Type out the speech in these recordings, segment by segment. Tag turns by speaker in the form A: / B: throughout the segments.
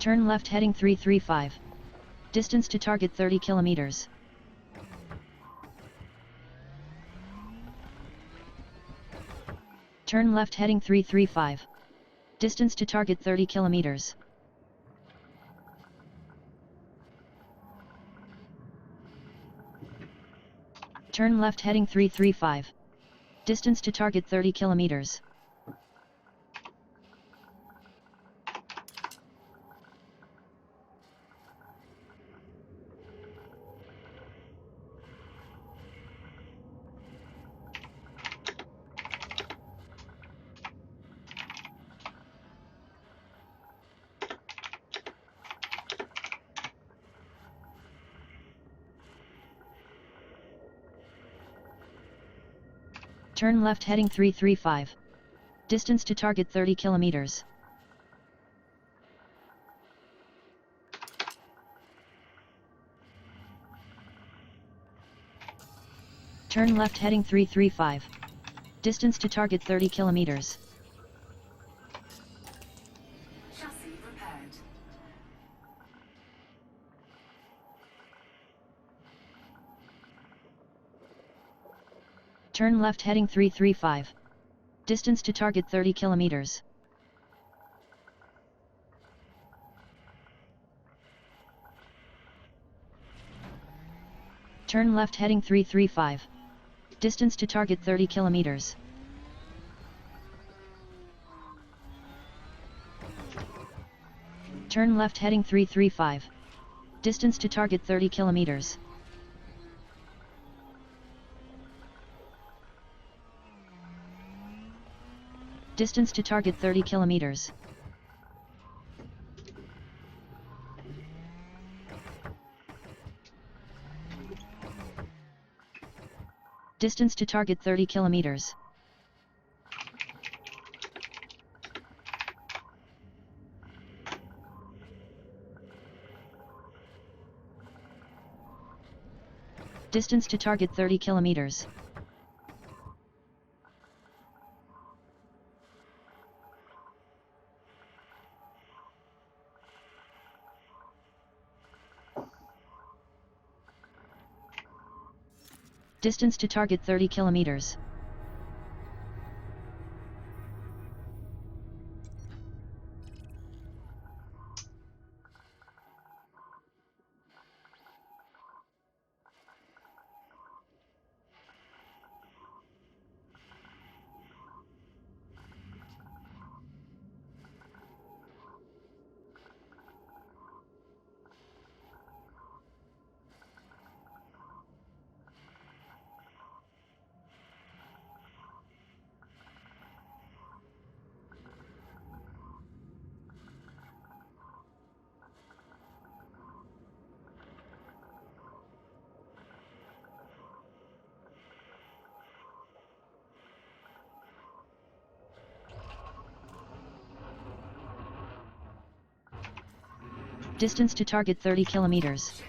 A: Turn left heading 335. Distance to target 30 kilometers. Turn left heading 335. Distance to target 30 kilometers. Turn left heading 335. Distance to target 30 kilometers. Turn left heading 335. Distance to target 30 kilometers. Turn left heading 335. Distance to target 30 kilometers.
B: Chassis repaired.
A: Turn left heading 335. Distance to target 30 kilometers. Turn left heading 335. Distance to target 30 kilometers. Turn left heading 335. Distance to target 30 kilometers. Distance to target 30 kilometers. Distance to target 30 kilometers. Distance to target 30 kilometers. Distance to target 30 kilometers. Distance to target 30 kilometers.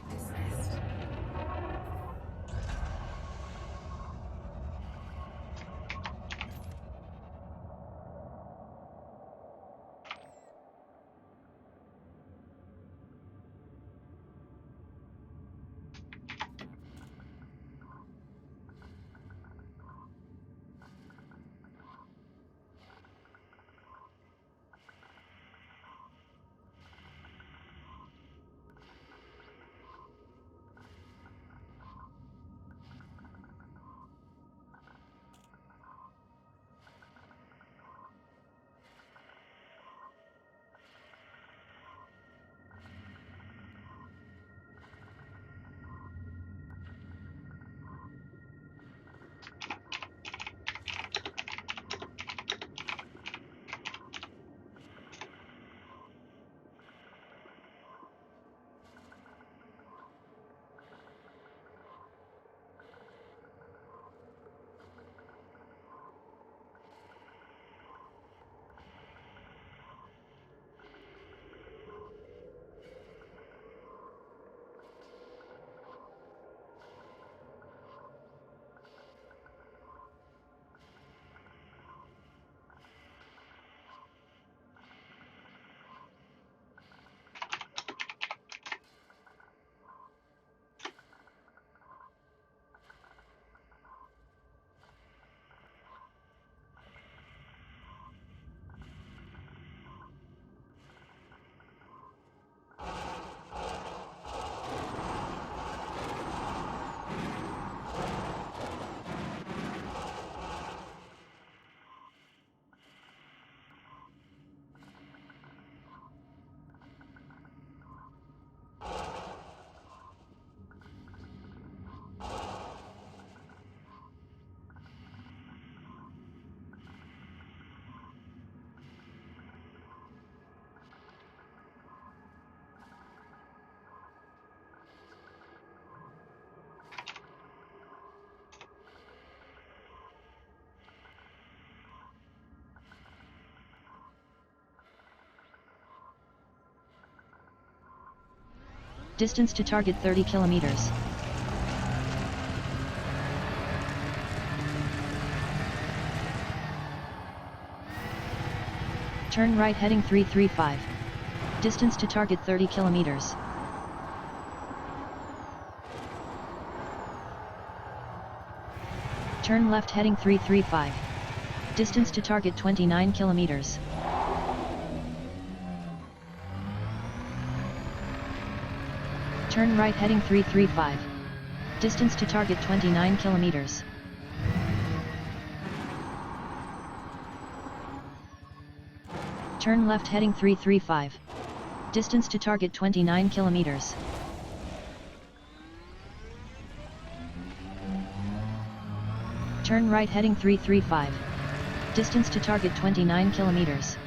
A: Distance to target 30 kilometers. Turn right heading 335. Distance to target 30 kilometers. Turn left heading 335. Distance to target 29 kilometers. Turn right heading 335. Distance to target 29 kilometers. Turn left heading 335. Distance to target 29 kilometers. Turn right heading 335. Distance to target 29 kilometers.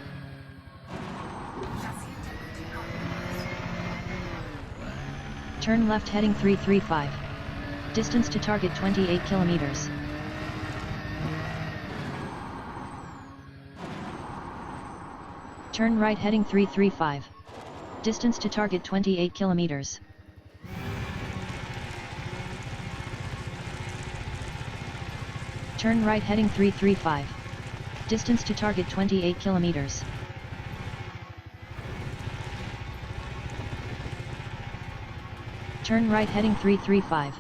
A: Turn left heading 335. Distance to target 28 kilometers. Turn right heading 335. Distance to target 28 kilometers. Turn right heading 335. Distance to target 28 kilometers. Turn right heading 335.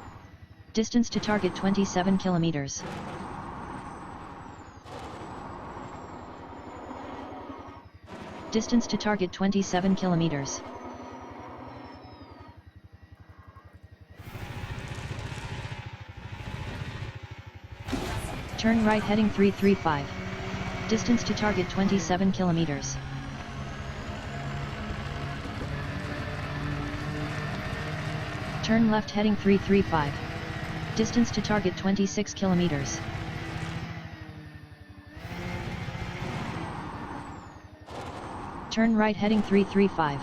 A: Distance to target 27 kilometers. Distance to target 27 kilometers. Turn right heading 335. Distance to target 27 kilometers. Turn left heading 335. Distance to target 26 kilometers. Turn right heading 335.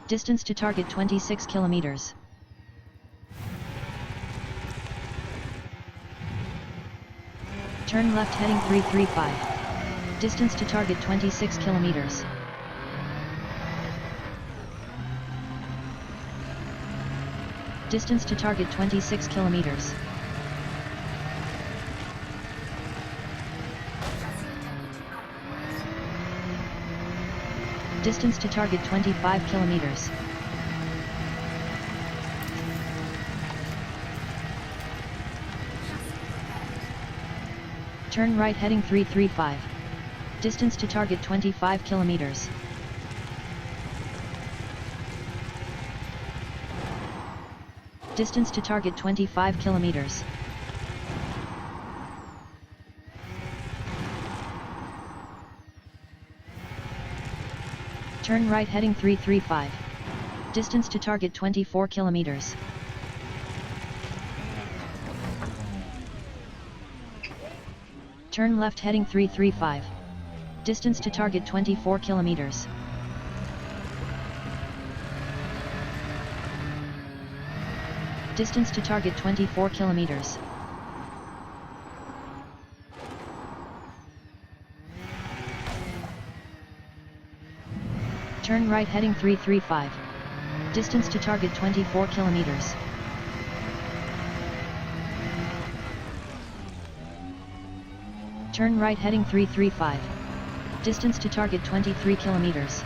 A: Distance to target 26 kilometers. Turn left heading 335. Distance to target 26 kilometers. Distance to target 26 kilometers. Distance to target 25 kilometers. Turn right heading 335. Distance to target 25 kilometers. Distance to target 25 kilometers. Turn right heading 335. Distance to target 24 kilometers. Turn left heading 335. Distance to target 24 kilometers. Distance to target 24 kilometers. Turn right heading 335. Distance to target 24 kilometers. Turn right heading 335. Distance to target 23 kilometers.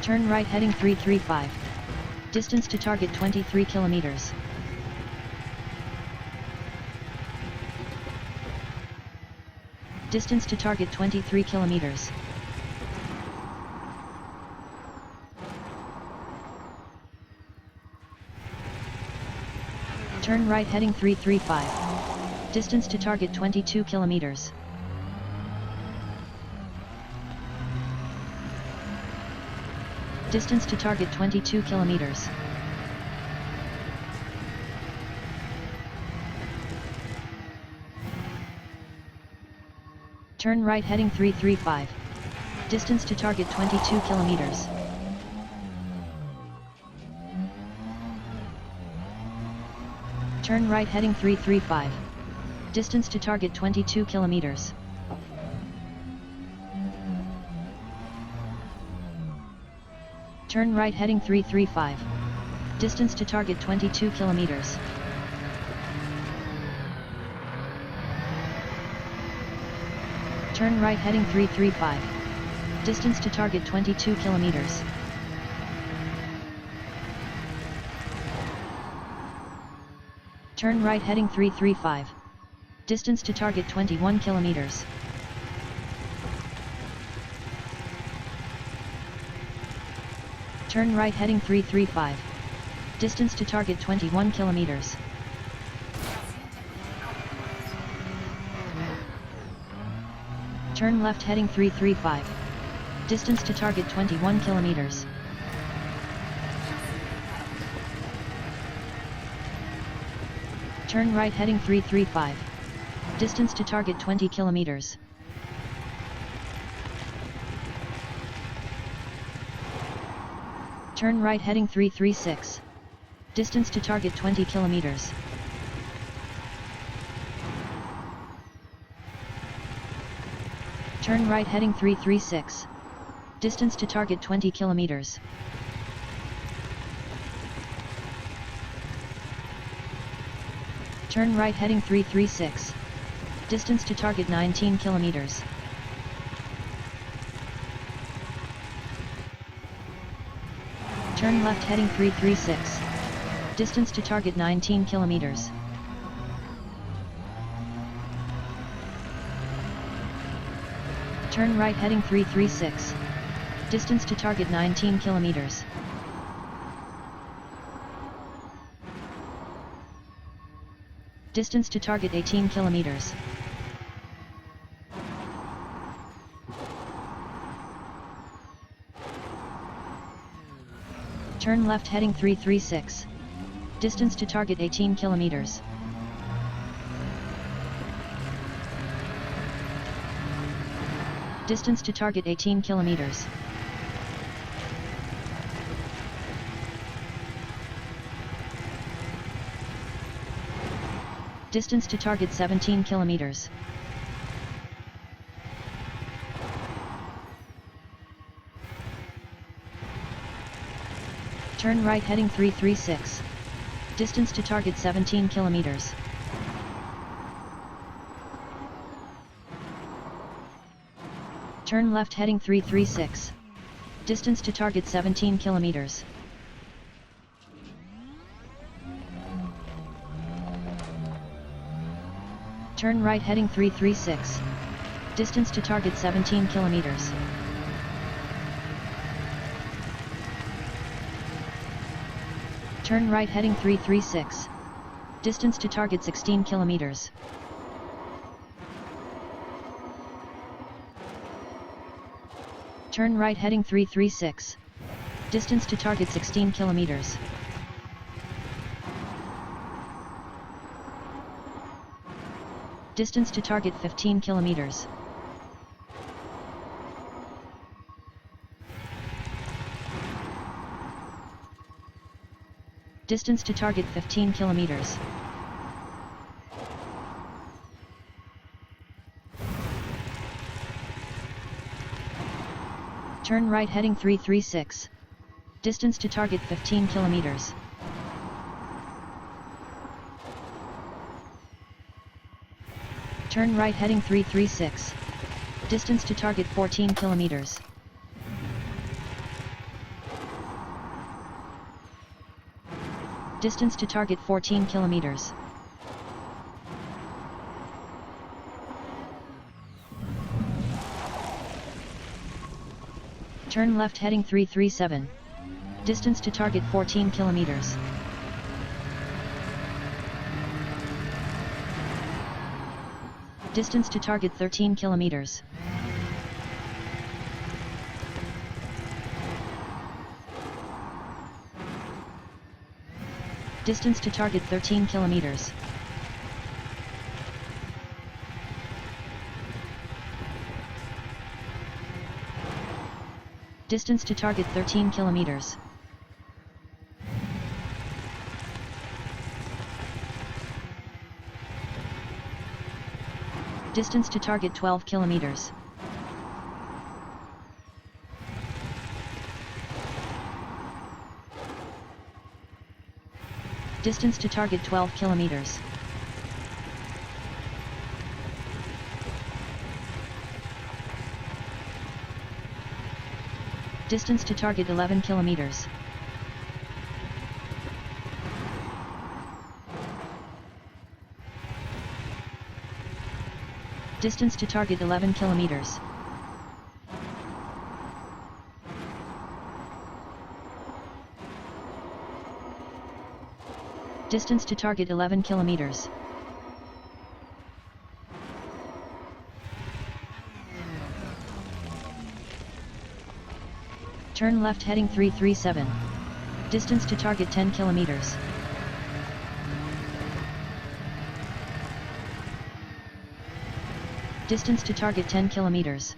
A: Turn right heading 335. Distance to target 23 kilometers. Distance to target 23 kilometers. Turn right heading 335. Distance to target 22 kilometers. Distance to target 22 kilometers. Turn right heading 335. Distance to target 22 kilometers. Turn right heading 335. Distance to target 22 kilometers. Turn right heading 335. Distance to target 22 kilometers. Turn right heading 335. Distance to target 22 kilometers. Turn right heading 335. Distance to target 21 kilometers. Turn right heading 335. Distance to target 21 kilometers. Turn left heading 335. Distance to target 21 kilometers. Turn right heading 335. Distance to target 20 kilometers. Turn right heading 336. Distance to target 20 kilometers. Turn right heading 336. Distance to target 20 kilometers. Turn right heading 336. Distance to target 19 kilometers. Turn left heading 336. Distance to target 19 kilometers. Turn right heading 336. Distance to target 19 kilometers. Distance to target 18 kilometers. Turn left heading 336. Distance to target 18 kilometers. Distance to target 18 kilometers. Distance to target 17 kilometers. Turn right heading 336. Distance to target 17 kilometers. Turn left heading 336. Distance to target 17 kilometers. Turn right heading 336. Distance to target 17 kilometers. Turn right heading 336. Distance to target 16 kilometers. Turn right heading 336. Distance to target 16 kilometers. Distance to target 15 kilometers. Distance to target 15 kilometers. Turn right heading 336. Distance to target 15 kilometers. Turn right heading 336. Distance to target 14 kilometers. Distance to target 14 kilometers. Turn left heading 337. Distance to target 14 kilometers. Distance to target 13 kilometers. Distance to target 13 kilometers. Distance to target 13 kilometers. Distance to target 12 kilometers. Distance to target 12 kilometers. Distance to target 11 kilometers. Distance to target 11 kilometers. Distance to target 11 kilometers. Turn left heading 337. Distance to target 10 kilometers. Distance to target 10 kilometers.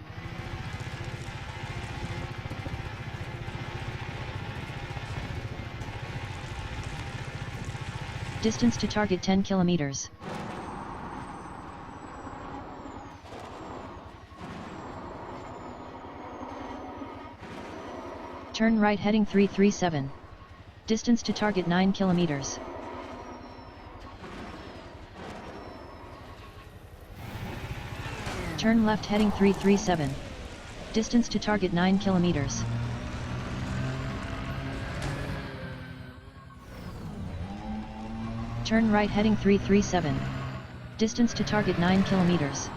A: Distance to target 10 kilometers. Turn right heading 337. Distance to target 9 kilometers. Turn left heading 337. Distance to target 9 kilometers. Turn right heading 337. Distance to target 9 kilometers.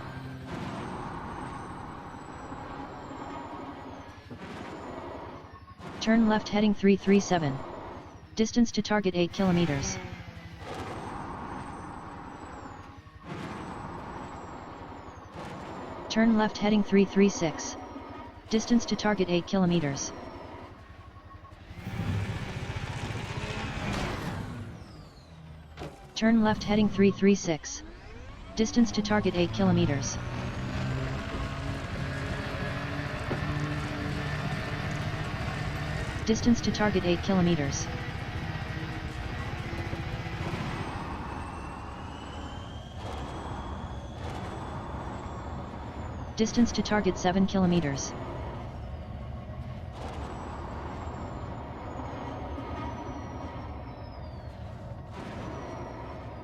A: Turn left heading 337. Distance to target 8 kilometers. Turn left heading 336. Distance to target 8 kilometers. Turn left heading 336. Distance to target 8 kilometers. Distance to target 8 kilometers. Distance to target 7 kilometers.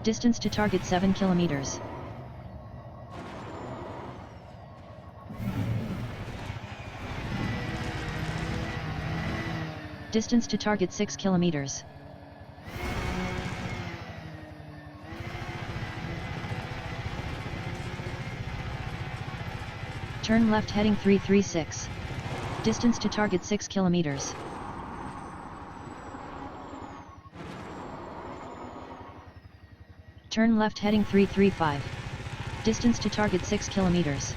A: Distance to target 7 kilometers. Distance to target 6 kilometers. Turn left heading 336. Distance to target 6 kilometers. Turn left heading 335. Distance to target 6 kilometers.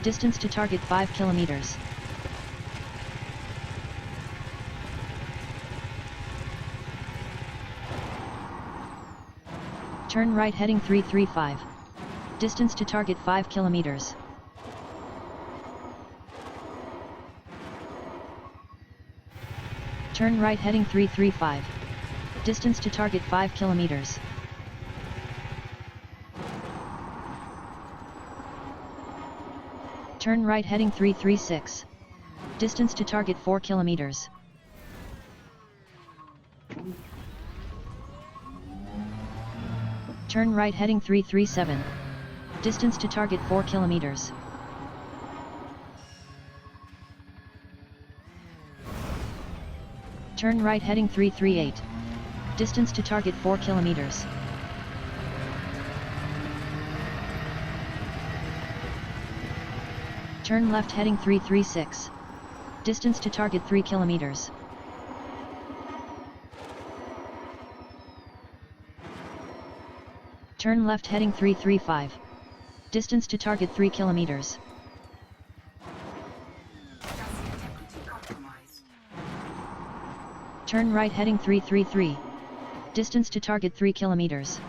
A: Distance to target 5 kilometers. Turn right heading 335. Distance to target 5 kilometers. Turn right heading 335. Distance to target 5 kilometers. Turn right heading 336. Distance to target 4 kilometers. Turn right heading 337. Distance to target 4 kilometers. Turn right heading 338. Distance to target 4 kilometers. Turn left heading 336. Distance to target 3 kilometers. Turn left heading 335. Distance to target 3 kilometers. Turn right heading 333. Distance to target 3 kilometers.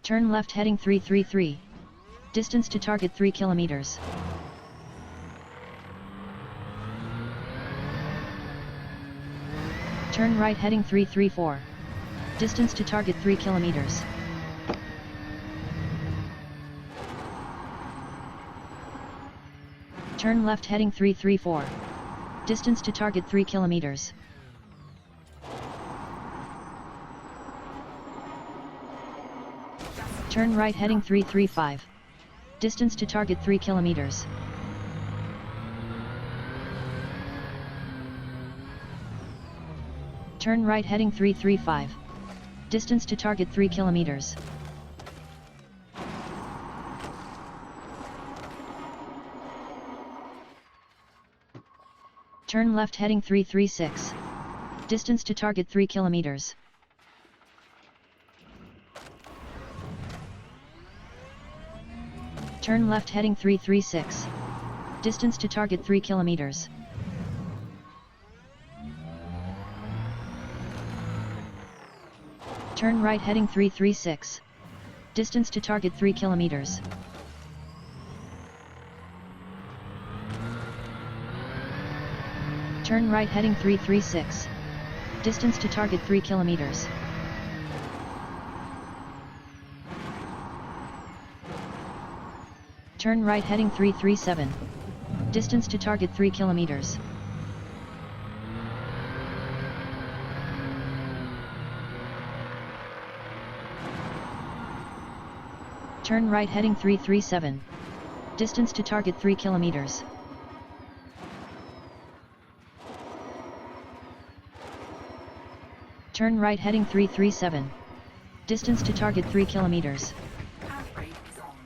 A: Turn left heading 333. Distance to target 3 kilometers. Turn right heading 334. Distance to target 3 kilometers. Turn left heading 334. Distance to target 3 kilometers. Turn right heading 335. Distance to target 3 kilometers. Turn right heading 335. Distance to target 3 kilometers. Turn left heading 336. Distance to target 3 kilometers. Turn left heading 336. Distance to target 3 kilometers. Turn right heading 336. Distance to target 3 kilometers. Turn right heading 336. Distance to target 3 kilometers. Turn right heading 337. Distance to target 3 kilometers. Turn right heading 337. Distance to target 3 kilometers. Turn right heading 337. Distance to target 3 kilometers.
B: Handbrake is on.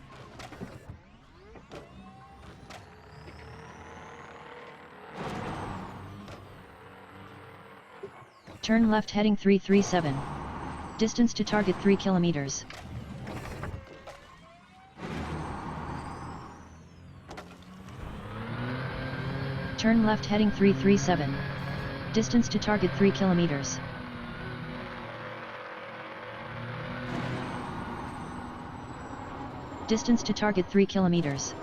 A: Turn left heading 337. Distance to target 3 kilometers. Turn left heading 337. Distance to target 3 kilometers. Distance to target 3 kilometers.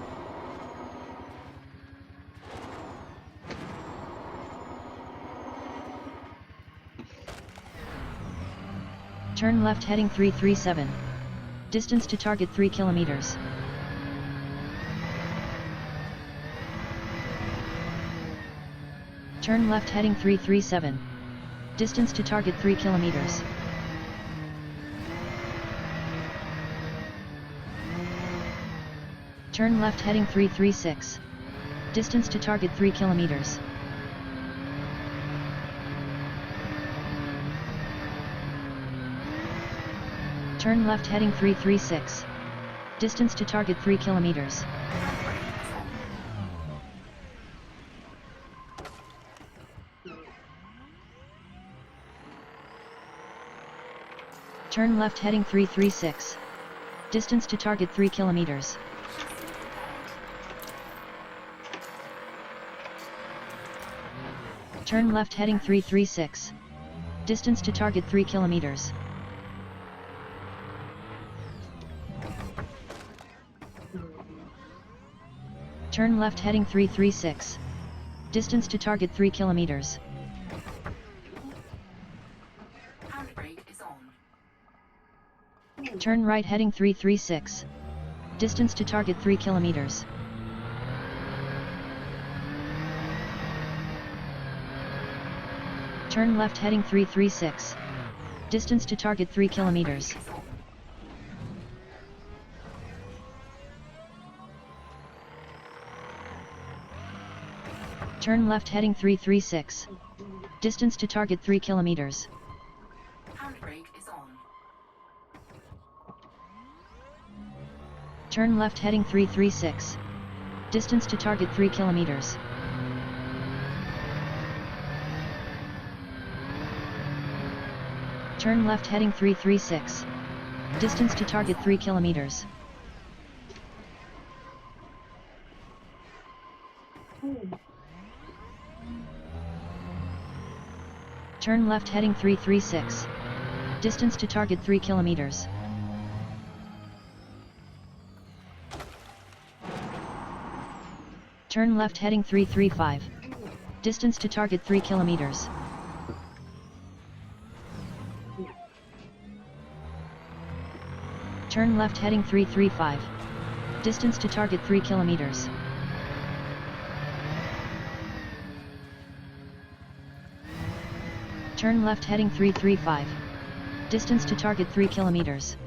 A: Turn left heading 337. Distance to target 3 kilometers. Turn left heading 337. Distance to target 3 kilometers. Turn left heading 336. Distance to target 3 kilometers. Turn left heading 336. Distance to target 3 kilometers. Turn left heading 336. Distance to target 3 kilometers. Turn left heading 336. Distance to target 3 kilometers. Turn left heading 336. Distance to target 3 kilometers.
B: Handbrake is on.
A: Turn right heading 336. Distance to target 3 kilometers. Turn left heading 336. Distance to target 3 kilometers. Turn left heading 336. Distance to target 3 kilometers.
B: Handbrake is on.
A: Turn left heading 336. Distance to target 3 kilometers. Turn left heading 336. Distance to target 3 kilometers. Turn left heading 336. Distance to target 3 kilometers. Turn left heading 335. Distance to target 3 kilometers. Turn left heading 335. Distance to target 3 kilometers. Turn left heading 335. Distance to target 3 kilometers.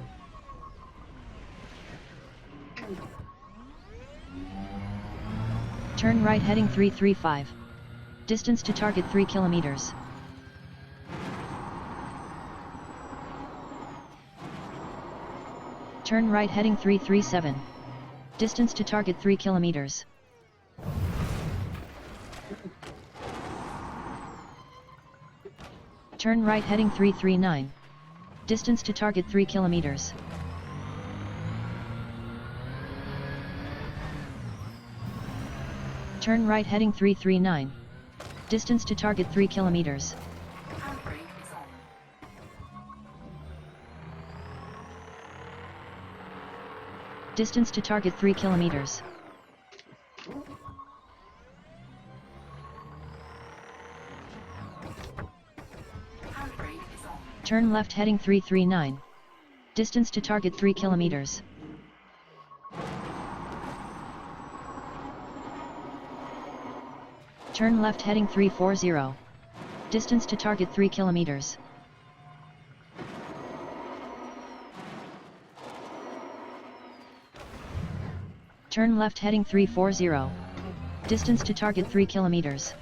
A: Turn right heading 335. Distance to target 3 kilometers. Turn right heading 337. Distance to target 3 kilometers. Turn right heading 339. Distance to target 3 kilometers. Turn right heading 339. Distance to target 3 kilometers.
B: Handbrake is on.
A: Distance to target 3 kilometers.
B: Handbrake is on.
A: Turn left heading 339. Distance to target 3 kilometers. Turn left heading 340. Distance to target 3 kilometers. Turn left heading 340. Distance to target 3 kilometers.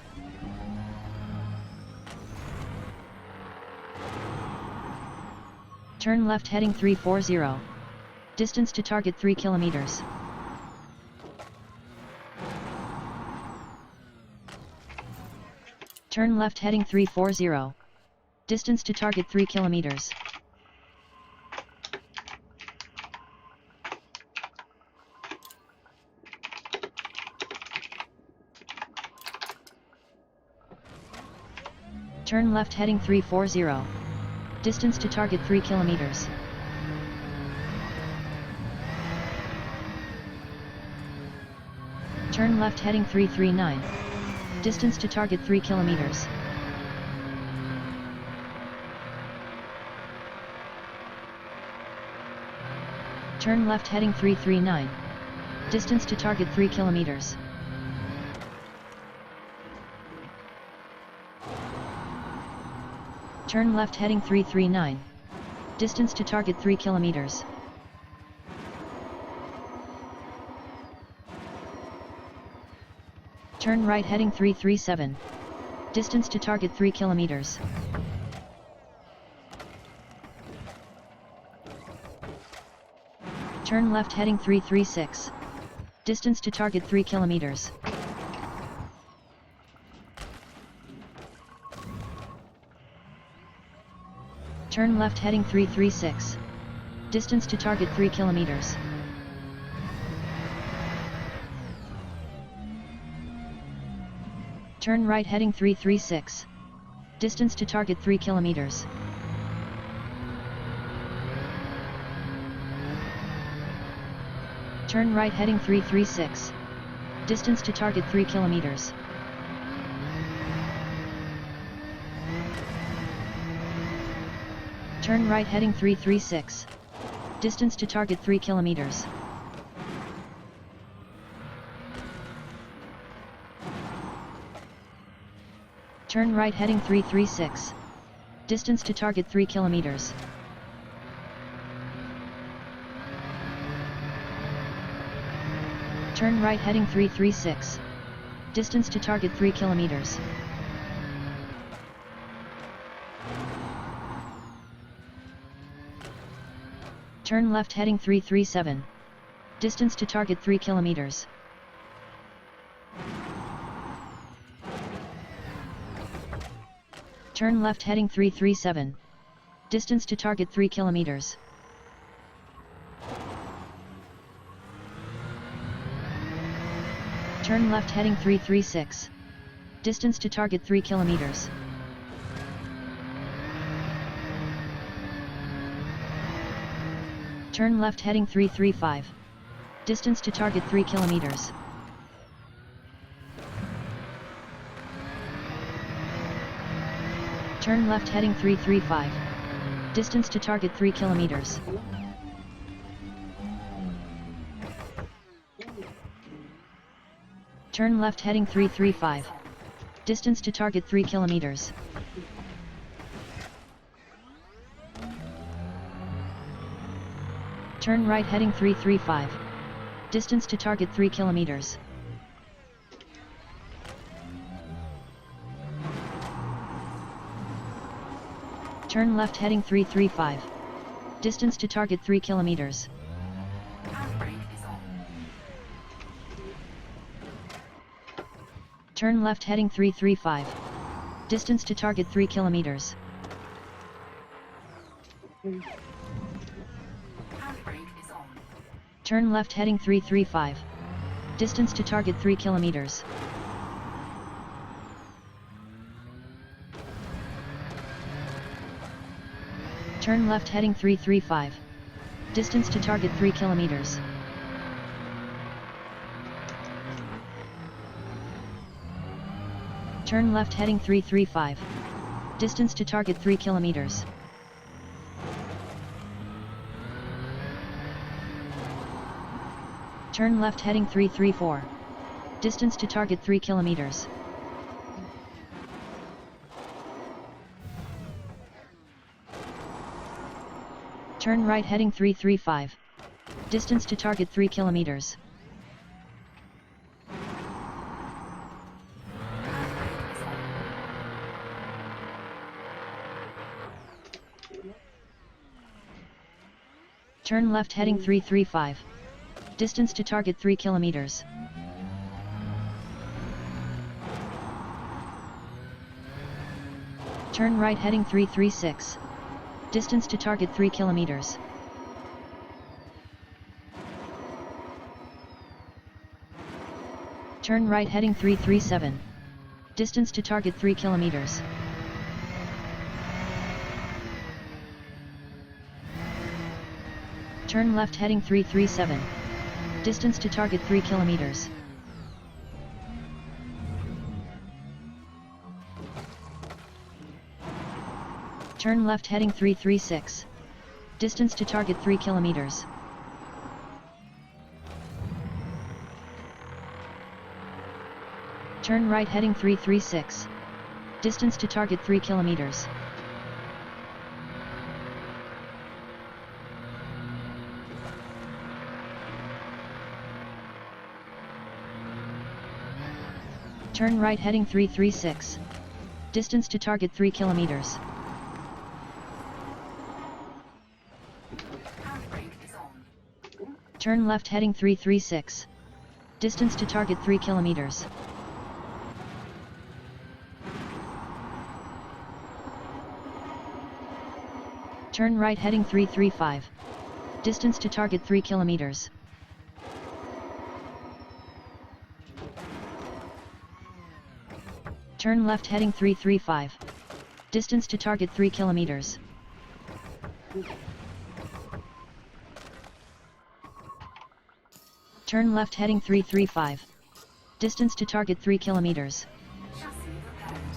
A: Turn left heading 340. Distance to target 3 kilometers. Turn left heading 340. Distance to target 3 kilometers. Turn left heading 340. Distance to target 3 kilometers. Turn left heading 339. Distance to target 3 kilometers. Turn left heading 339. Distance to target 3 kilometers. Turn left heading 339. Distance to target 3 kilometers. Turn right heading 337. Distance to target 3 kilometers. Turn left heading 336. Distance to target 3 kilometers. Turn left heading 336. Distance to target 3 kilometers. Turn right heading 336. Distance to target 3 kilometers. Turn right heading 336. Distance to target 3 kilometers. Turn right heading 336. Distance to target 3 kilometers. Turn right heading 336. Distance to target 3 kilometers. Turn right heading 336. Distance to target 3 kilometers. Turn left heading 337. Distance to target 3 kilometers. Turn left heading 337. Distance to target 3 kilometers. Turn left heading 336. Distance to target 3 kilometers. Turn left heading 335. Distance to target 3 kilometers. Turn left heading 335. Distance to target 3 kilometers. Turn left heading 335. Distance to target 3 kilometers. Turn right heading 335. Distance to target 3 kilometers. Turn left heading 335. Distance to target 3 kilometers.
B: Handbrake is on.
A: Turn left heading 335. Distance to target 3 kilometers.
B: Handbrake is on.
A: Turn left heading 335. Distance to target 3 kilometers. Turn left heading 335. Distance to target 3 kilometers. Turn left heading 335. Distance to target 3 kilometers. Turn left heading 334. Distance to target 3 kilometers. Turn right heading 335. Distance to target 3 kilometers. Turn left heading 335. Distance to target 3 kilometers. Turn right heading 336. Distance to target 3 kilometers. Turn right heading 337. Distance to target 3 kilometers. Turn left heading 337. Distance to target 3 kilometers. Turn left heading 336. Distance to target 3 kilometers. Turn right heading 336. Distance to target 3 kilometers. Turn right heading 336. Distance to target 3 kilometers.
B: Handbrake is on.
A: Turn left heading 336. Distance to target 3 kilometers. Turn right heading 335. Distance to target 3 kilometers. Turn left heading 335. Distance to target 3 kilometers. Turn left heading 335. Distance to target 3 kilometers.
B: Chassis repaired.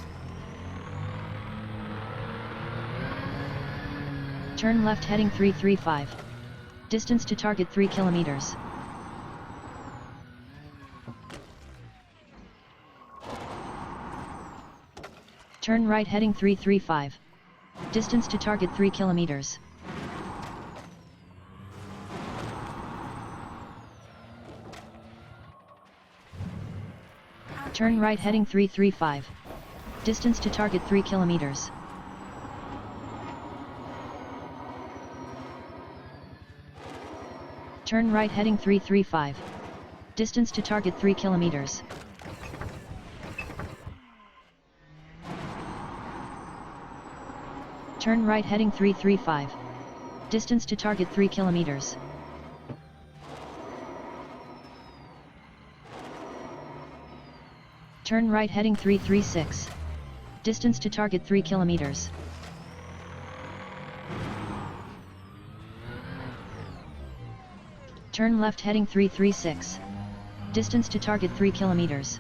A: Turn left heading 335. Distance to target 3 kilometers. Turn right heading 335. Distance to target 3 kilometers. Turn right heading 335. Distance to target 3 kilometers. Turn right heading 335. Distance to target 3 kilometers. Turn right heading 335. Distance to target 3 kilometers. Turn right heading 336. Distance to target 3 kilometers. Turn left heading 336. Distance to target 3 kilometers.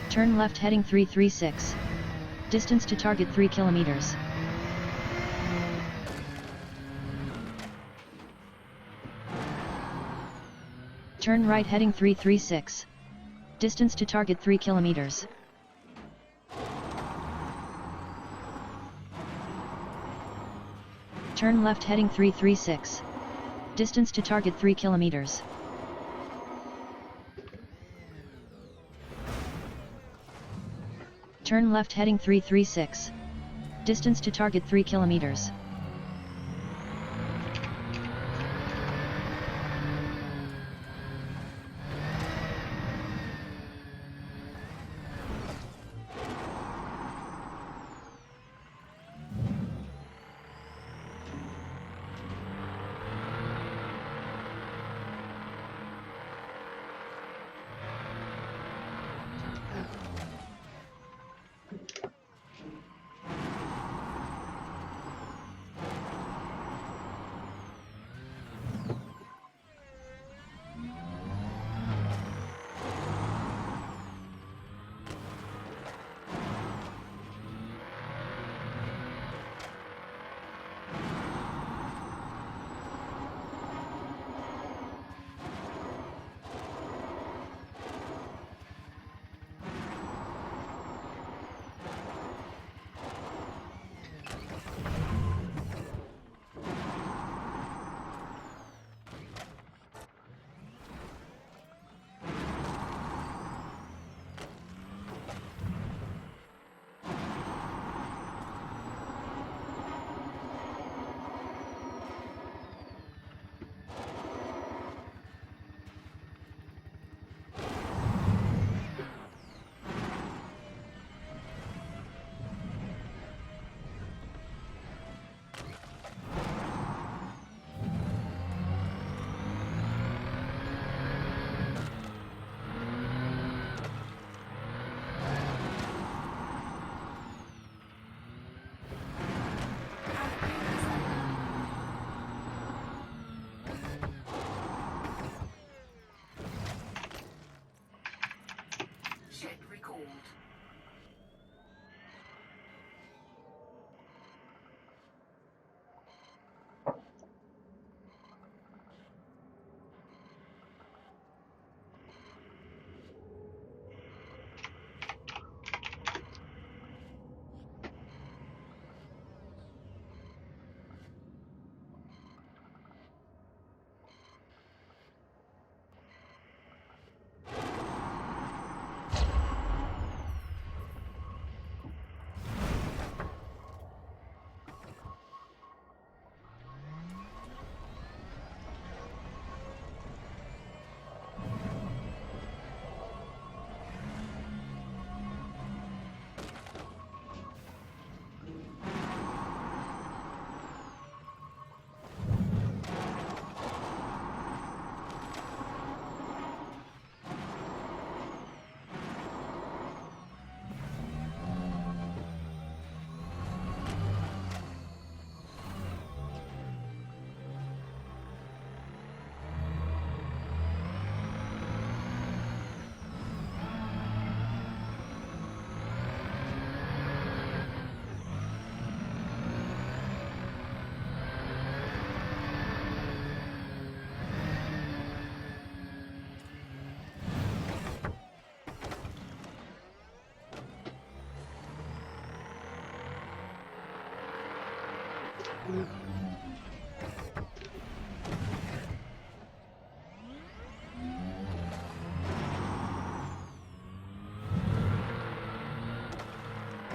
A: Turn left heading 336. Distance to target 3 kilometers. Turn right heading 336. Distance to target 3 kilometers. Turn left heading 336. Distance to target 3 kilometers. Turn left heading 336. Distance to target 3 kilometers.
B: Ship recalled.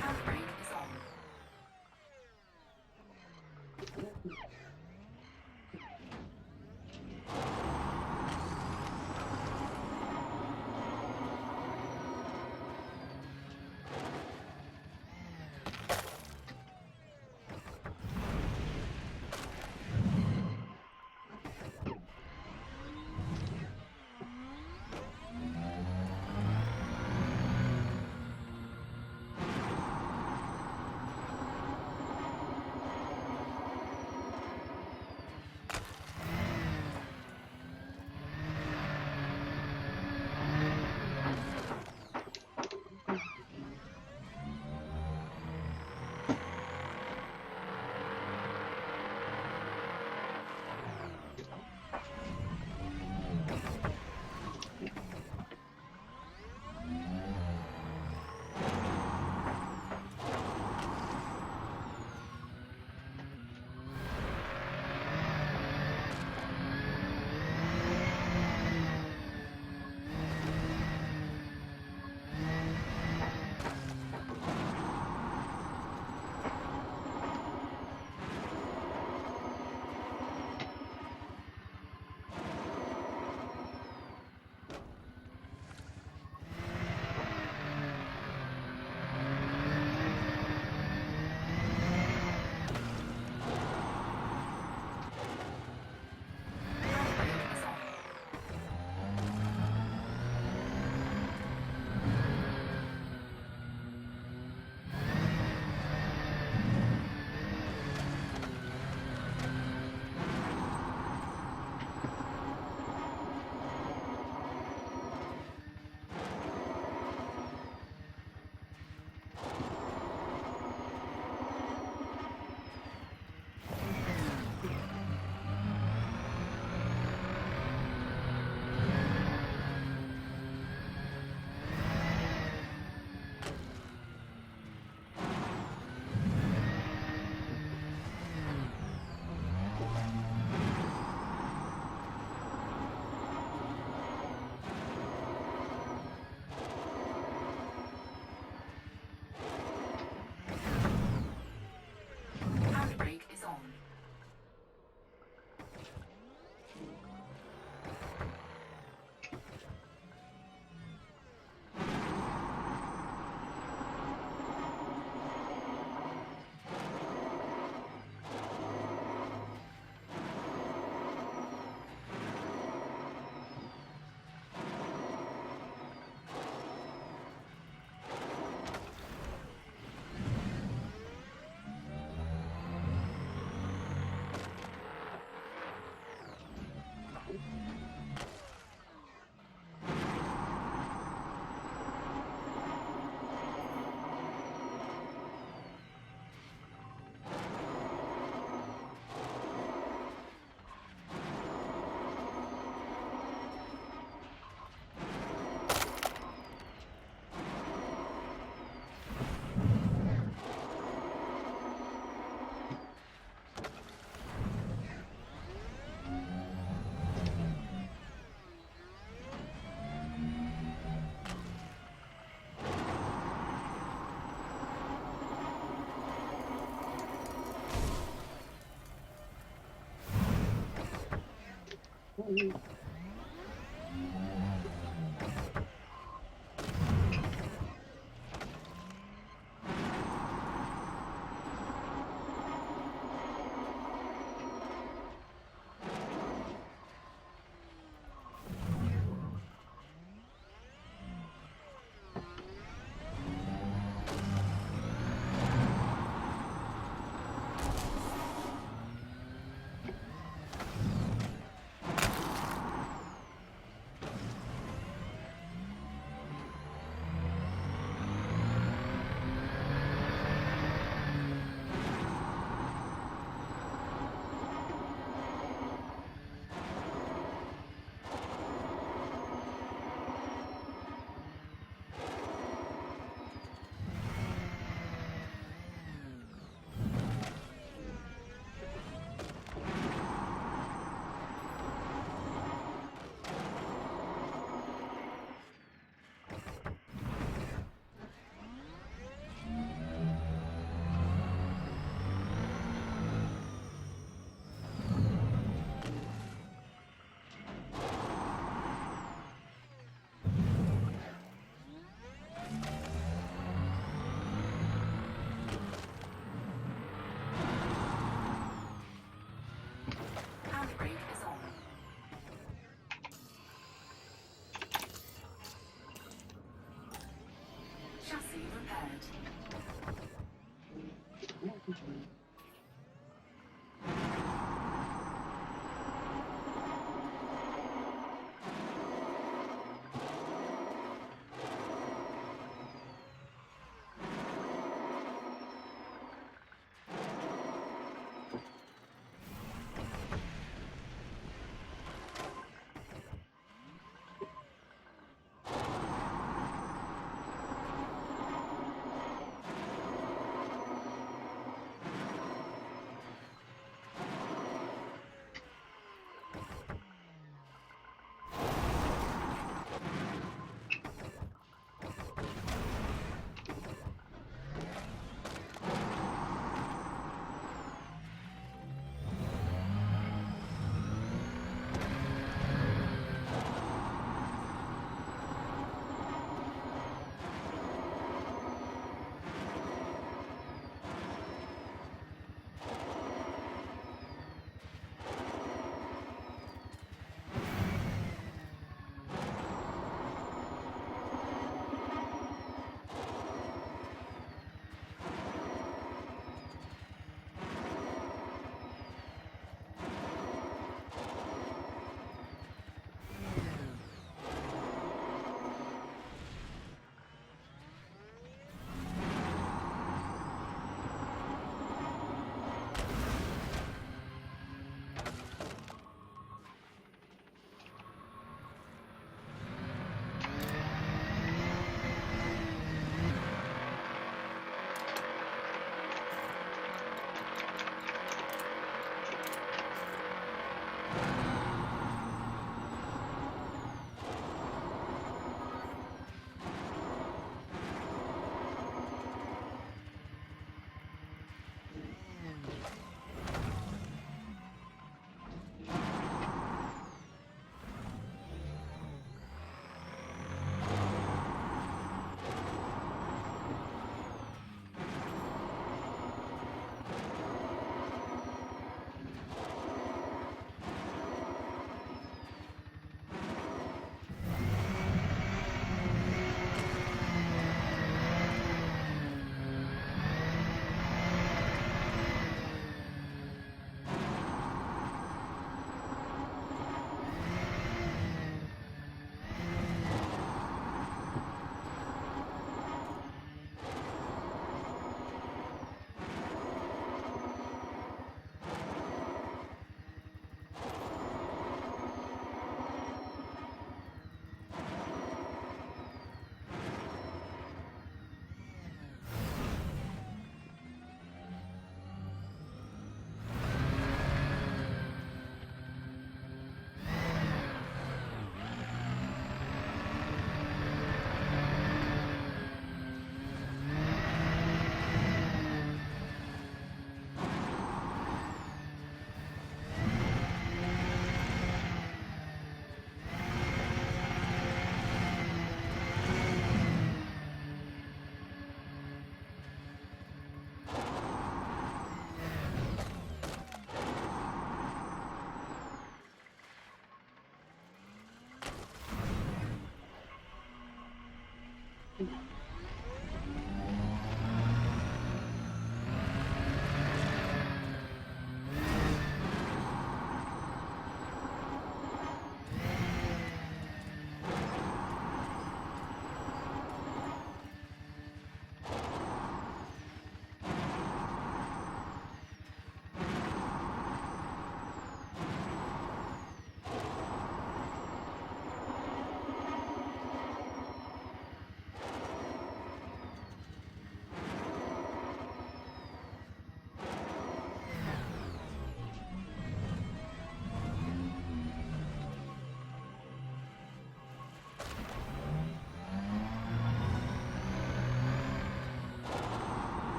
B: Handbrake is on.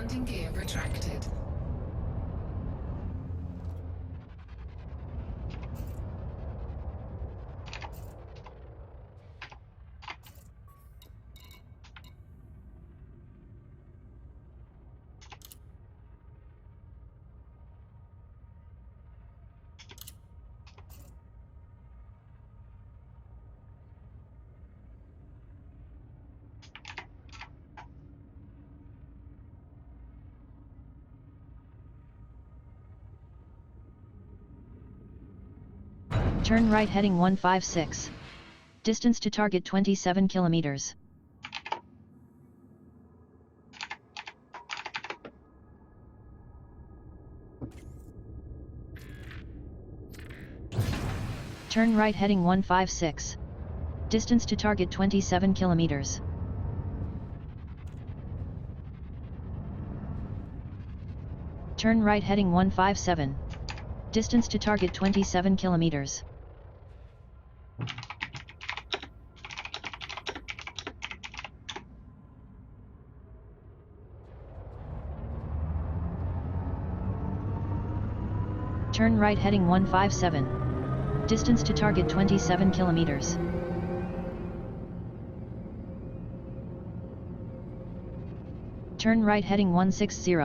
B: Landing gear retracted.
A: Turn right heading 156. Distance to target 27 kilometers. Turn right heading 156. Distance to target 27 kilometers. Turn right heading 157. Distance to target 27 kilometers. Turn right heading 157. Distance to target 27 kilometers. Turn right heading 160.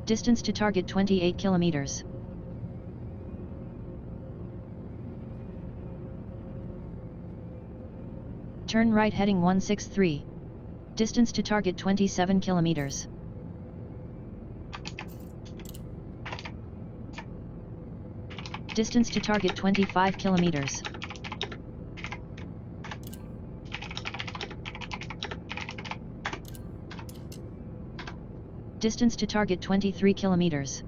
A: Distance to target 28 kilometers. Turn right heading 163. Distance to target 27 kilometers. Distance to target 25 kilometers. Distance to target 23 kilometers.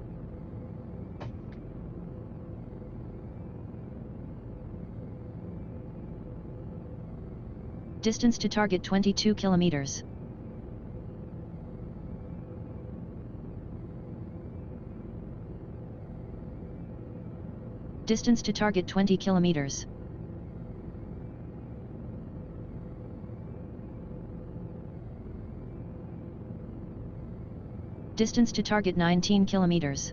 A: Distance to target 22 kilometers. Distance to target 20 kilometers. Distance to target 19 kilometers.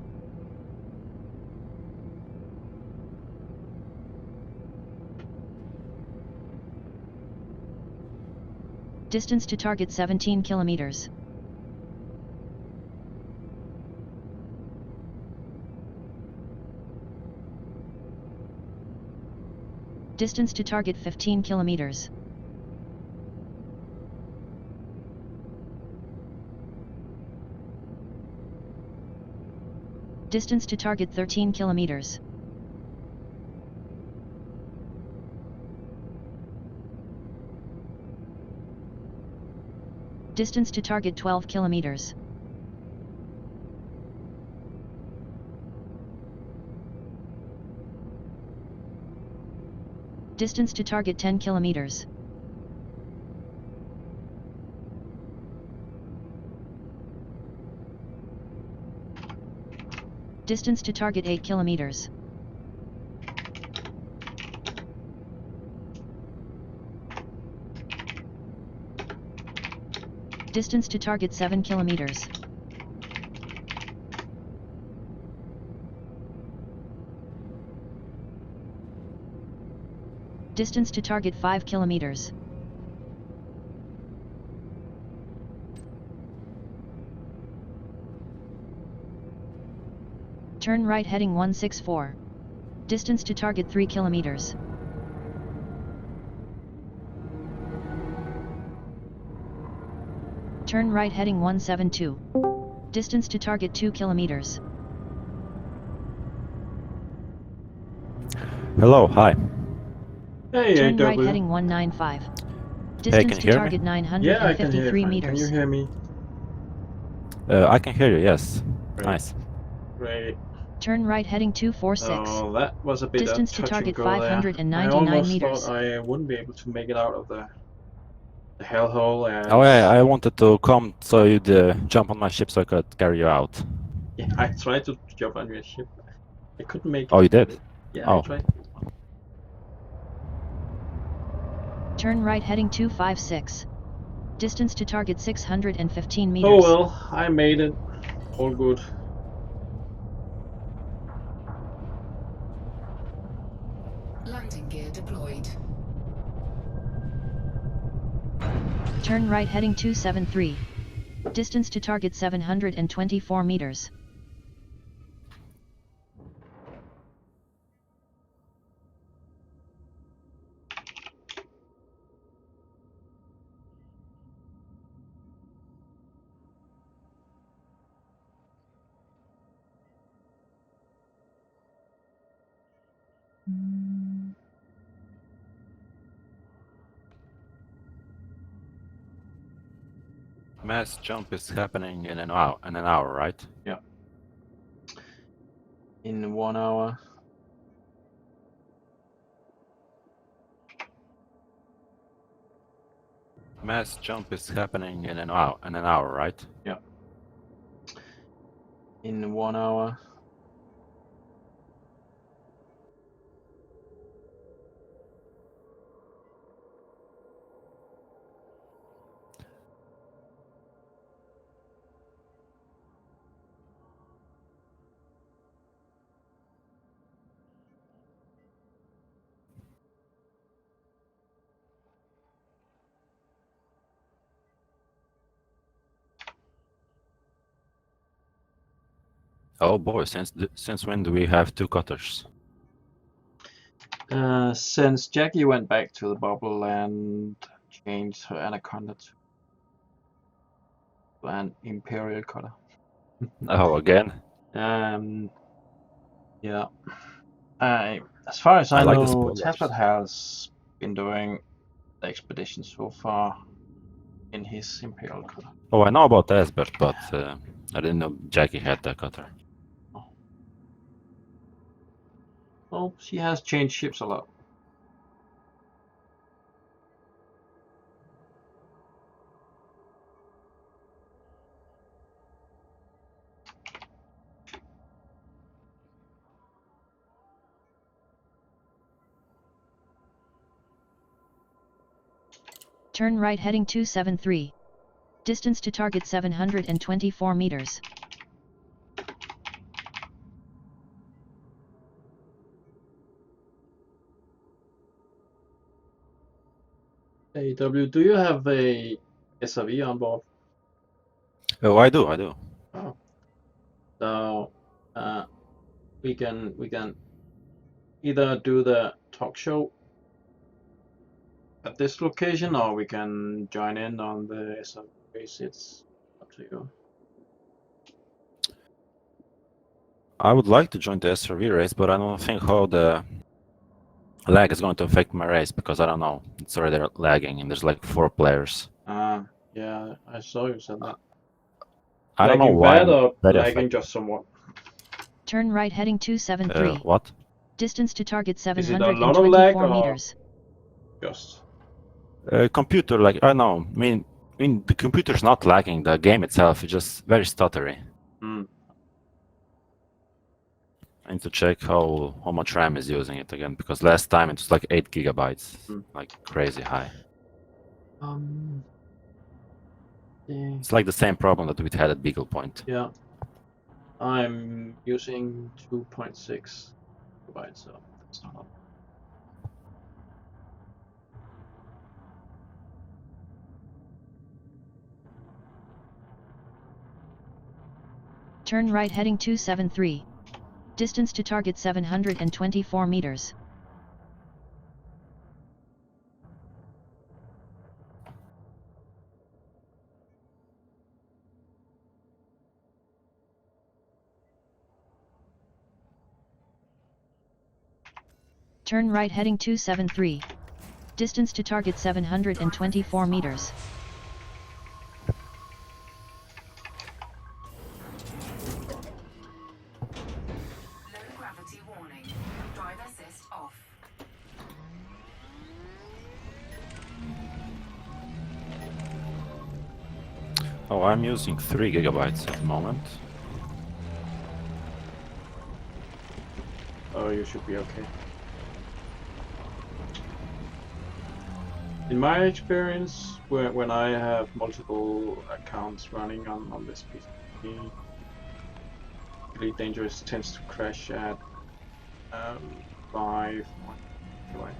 A: Distance to target 17 kilometers. Distance to target 15 kilometers. Distance to target 13 kilometers. Distance to target 12 kilometers. Distance to target 10 kilometers. Distance to target 8 kilometers. Distance to target 7 kilometers. Distance to target 5 kilometers. Turn right heading 164. Distance to target 3 kilometers. Turn right heading 172. Distance to target 2 kilometers.
C: Hello, hi.
D: Hey,
A: Turn right
D: AW.
A: heading 195.
C: Hey,
A: Distance
C: can
A: to
C: you hear
A: target
C: me?
A: 953
D: Yeah, I can hear you. Can you
A: meters.
D: hear me?
C: I can hear you, yes.
D: Great.
C: Nice.
D: Great.
A: Turn right heading 246.
D: Oh, that was a bit
A: Distance
D: of
A: to
D: touch and
A: target
D: go there.
A: 599
D: I almost
A: meters.
D: thought I wouldn't be able to make it out of the hellhole, and
C: Oh yeah, I wanted to come so you'd jump on my ship so I could carry you out.
D: yeah, I tried to jump on your ship. I couldn't make it.
C: Oh, you did?
D: Yeah, I
C: Oh.
D: tried.
A: Turn right heading 256. Distance to target 615 meters.
D: Oh well, I made it. All good.
B: Landing gear deployed.
A: Turn right heading 273. Distance to target 724 meters.
C: Mass jump is happening in an hour, right?
D: Yeah. In 1 hour.
C: Mass jump is happening in an hour, right?
D: Yeah. In 1 hour.
C: Oh boy, since when do we have 2 cutters?
D: Since Jackie went back to the bubble and changed her anaconda to an imperial cutter.
C: Oh, again?
D: Yeah. As far as
C: I
D: I
C: like the
D: know,
C: spoilers.
D: Taspert has been doing the expedition so far in his imperial cutter.
C: Oh, I know about Asbert, but I didn't know Jackie had that cutter.
D: Well, she has changed ships a lot.
A: Turn right heading 273. Distance to target 724 meters.
D: AW, do you have a SRV on board?
C: Oh, I do.
D: Oh. So we can either do the talk show at this location, or we can join in on the SRV race. It's up to you.
C: I would like to join the SRV race, but I don't think how the lag is going to affect my race, because I don't know. It's already lagging, and there's like 4 players.
D: Yeah, I saw you said that.
C: I don't know
D: Lagging
C: why
D: bad
C: I'm
D: or
C: very
D: lagging
C: affected.
D: just somewhat?
A: Turn right heading 273.
C: What?
A: Distance to target
D: Is it a lot of lag
A: 724
D: or
A: meters.
D: just?
C: Computer, like, I don't know. I mean, the computer's not lagging. The game itself is just very stuttery. I need to check how much RAM is using it again, because last time it was like 8 gigabytes, like crazy high.
D: Yeah.
C: It's like the same problem that we had at Beagle Point.
D: Yeah. I'm using 2.6 gigabytes, so that's not a lot.
A: Turn right heading 273. Distance to target 724 meters. Turn right heading 273. Distance to target 724 meters.
B: Low gravity warning. Drive assist off.
C: Oh, I'm using 3 gigabytes at the moment.
D: Oh, you should be okay. In my experience, when I have multiple accounts running on this PC, really dangerous tends to crash at 5. Right.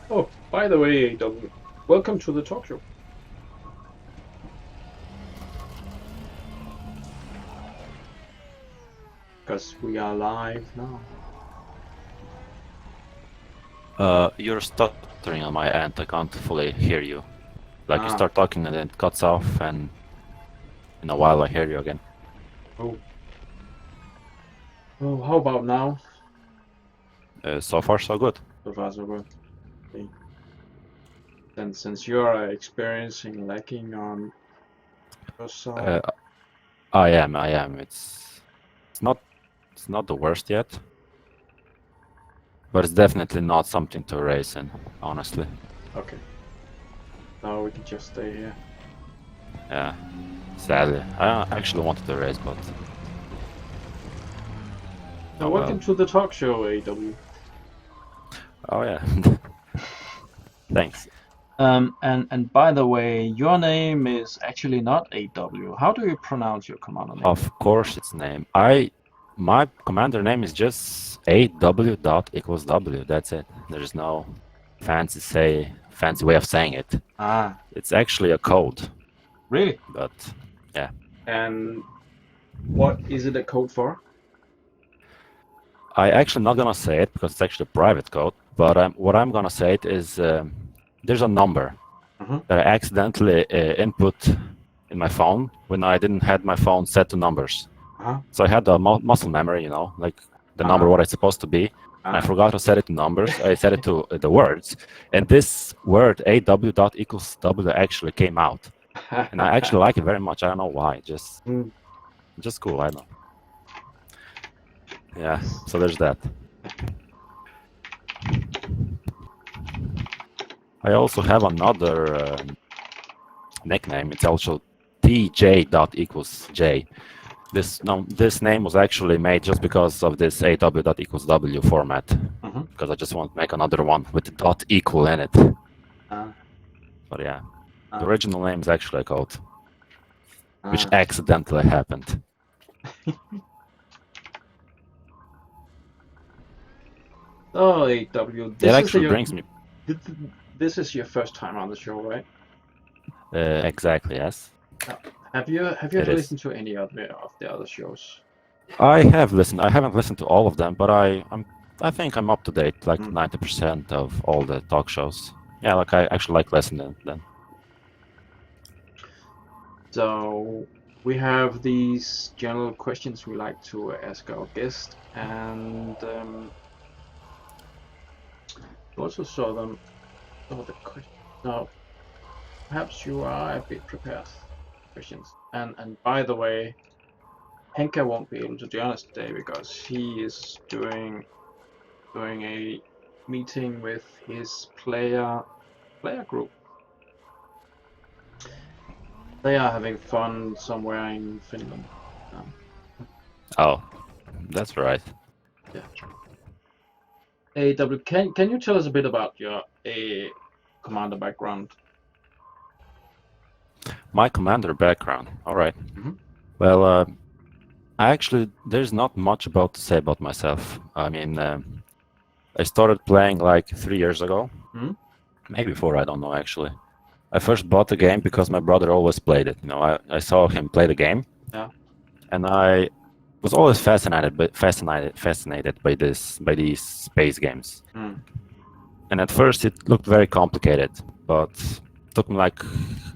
D: Oh, by the way, AW, welcome to the talk show. Because we are live now.
C: You're stuttering on my end. I can't fully hear you. Like you
D: Ah.
C: start talking and then it cuts off, and in a while I hear you again.
D: Oh. Oh, how about now?
C: So far, so good.
D: So far, so good. Okay. Then, since you are experiencing lagging on your side,
C: I am. It's not the worst yet, but it's definitely not something to race in, honestly.
D: okay. Now we can just stay here.
C: Yeah, sadly. I actually wanted to race, but
D: Now,
C: oh
D: welcome
C: well.
D: to the talk show, AW.
C: Oh yeah. Thanks.
D: And by the way, your name is actually not AW. How do you pronounce your commander name?
C: Of course, its name. My commander name is just AW dot equals W. That's it. There's no fancy way of saying it.
D: Ah,
C: It's actually a code,
D: really?
C: but yeah.
D: And what is it a code for?
C: I actually not gonna say it because it's actually a private code. But what I'm gonna say it is there's a number that I accidentally input in my phone when I didn't had my phone set to numbers. So I had the muscle memory, you know, like the number what it's supposed to be. And I forgot to set it to numbers. I set it to the words, and this word AW dot equals W actually came out, and I actually like it very much. I don't know why, just cool. I don't know. Yeah, so there's that. I also have another nickname. It's also TJ dot equals J. This name was actually made just because of this AW dot equals W format. Because I just want to make another one with the dot equal in it. But yeah, the original name is actually a code, which accidentally happened.
D: Oh, AW,
C: That actually brings me.
D: This is your first time on the show, right?
C: Exactly, yes.
D: Have you ever listened to any of the other shows?
C: I have listened. I haven't listened to all of them, but I think I'm up to date, like 90% of all the talk shows. Yeah, like I actually like listening to them.
D: So we have these general questions we like to ask our guest, and you also saw them. Oh, the question. Now, perhaps you are a bit prepared. Questions. And by the way, Henka won't be able to join us today because he is doing a meeting with his player group. They are having fun somewhere in Finland.
C: Oh, that's right.
D: Yeah. AW, can you tell us a bit about your commander background?
C: My commander background. All right. Well, actually, there's not much to say about myself. I mean, I started playing like 3 years ago. Maybe 4, I don't know actually. I first bought the game because my brother always played it. You know, I saw him play the game.
D: Yeah.
C: And I was always fascinated by these space games. And at first it looked very complicated, but it took me like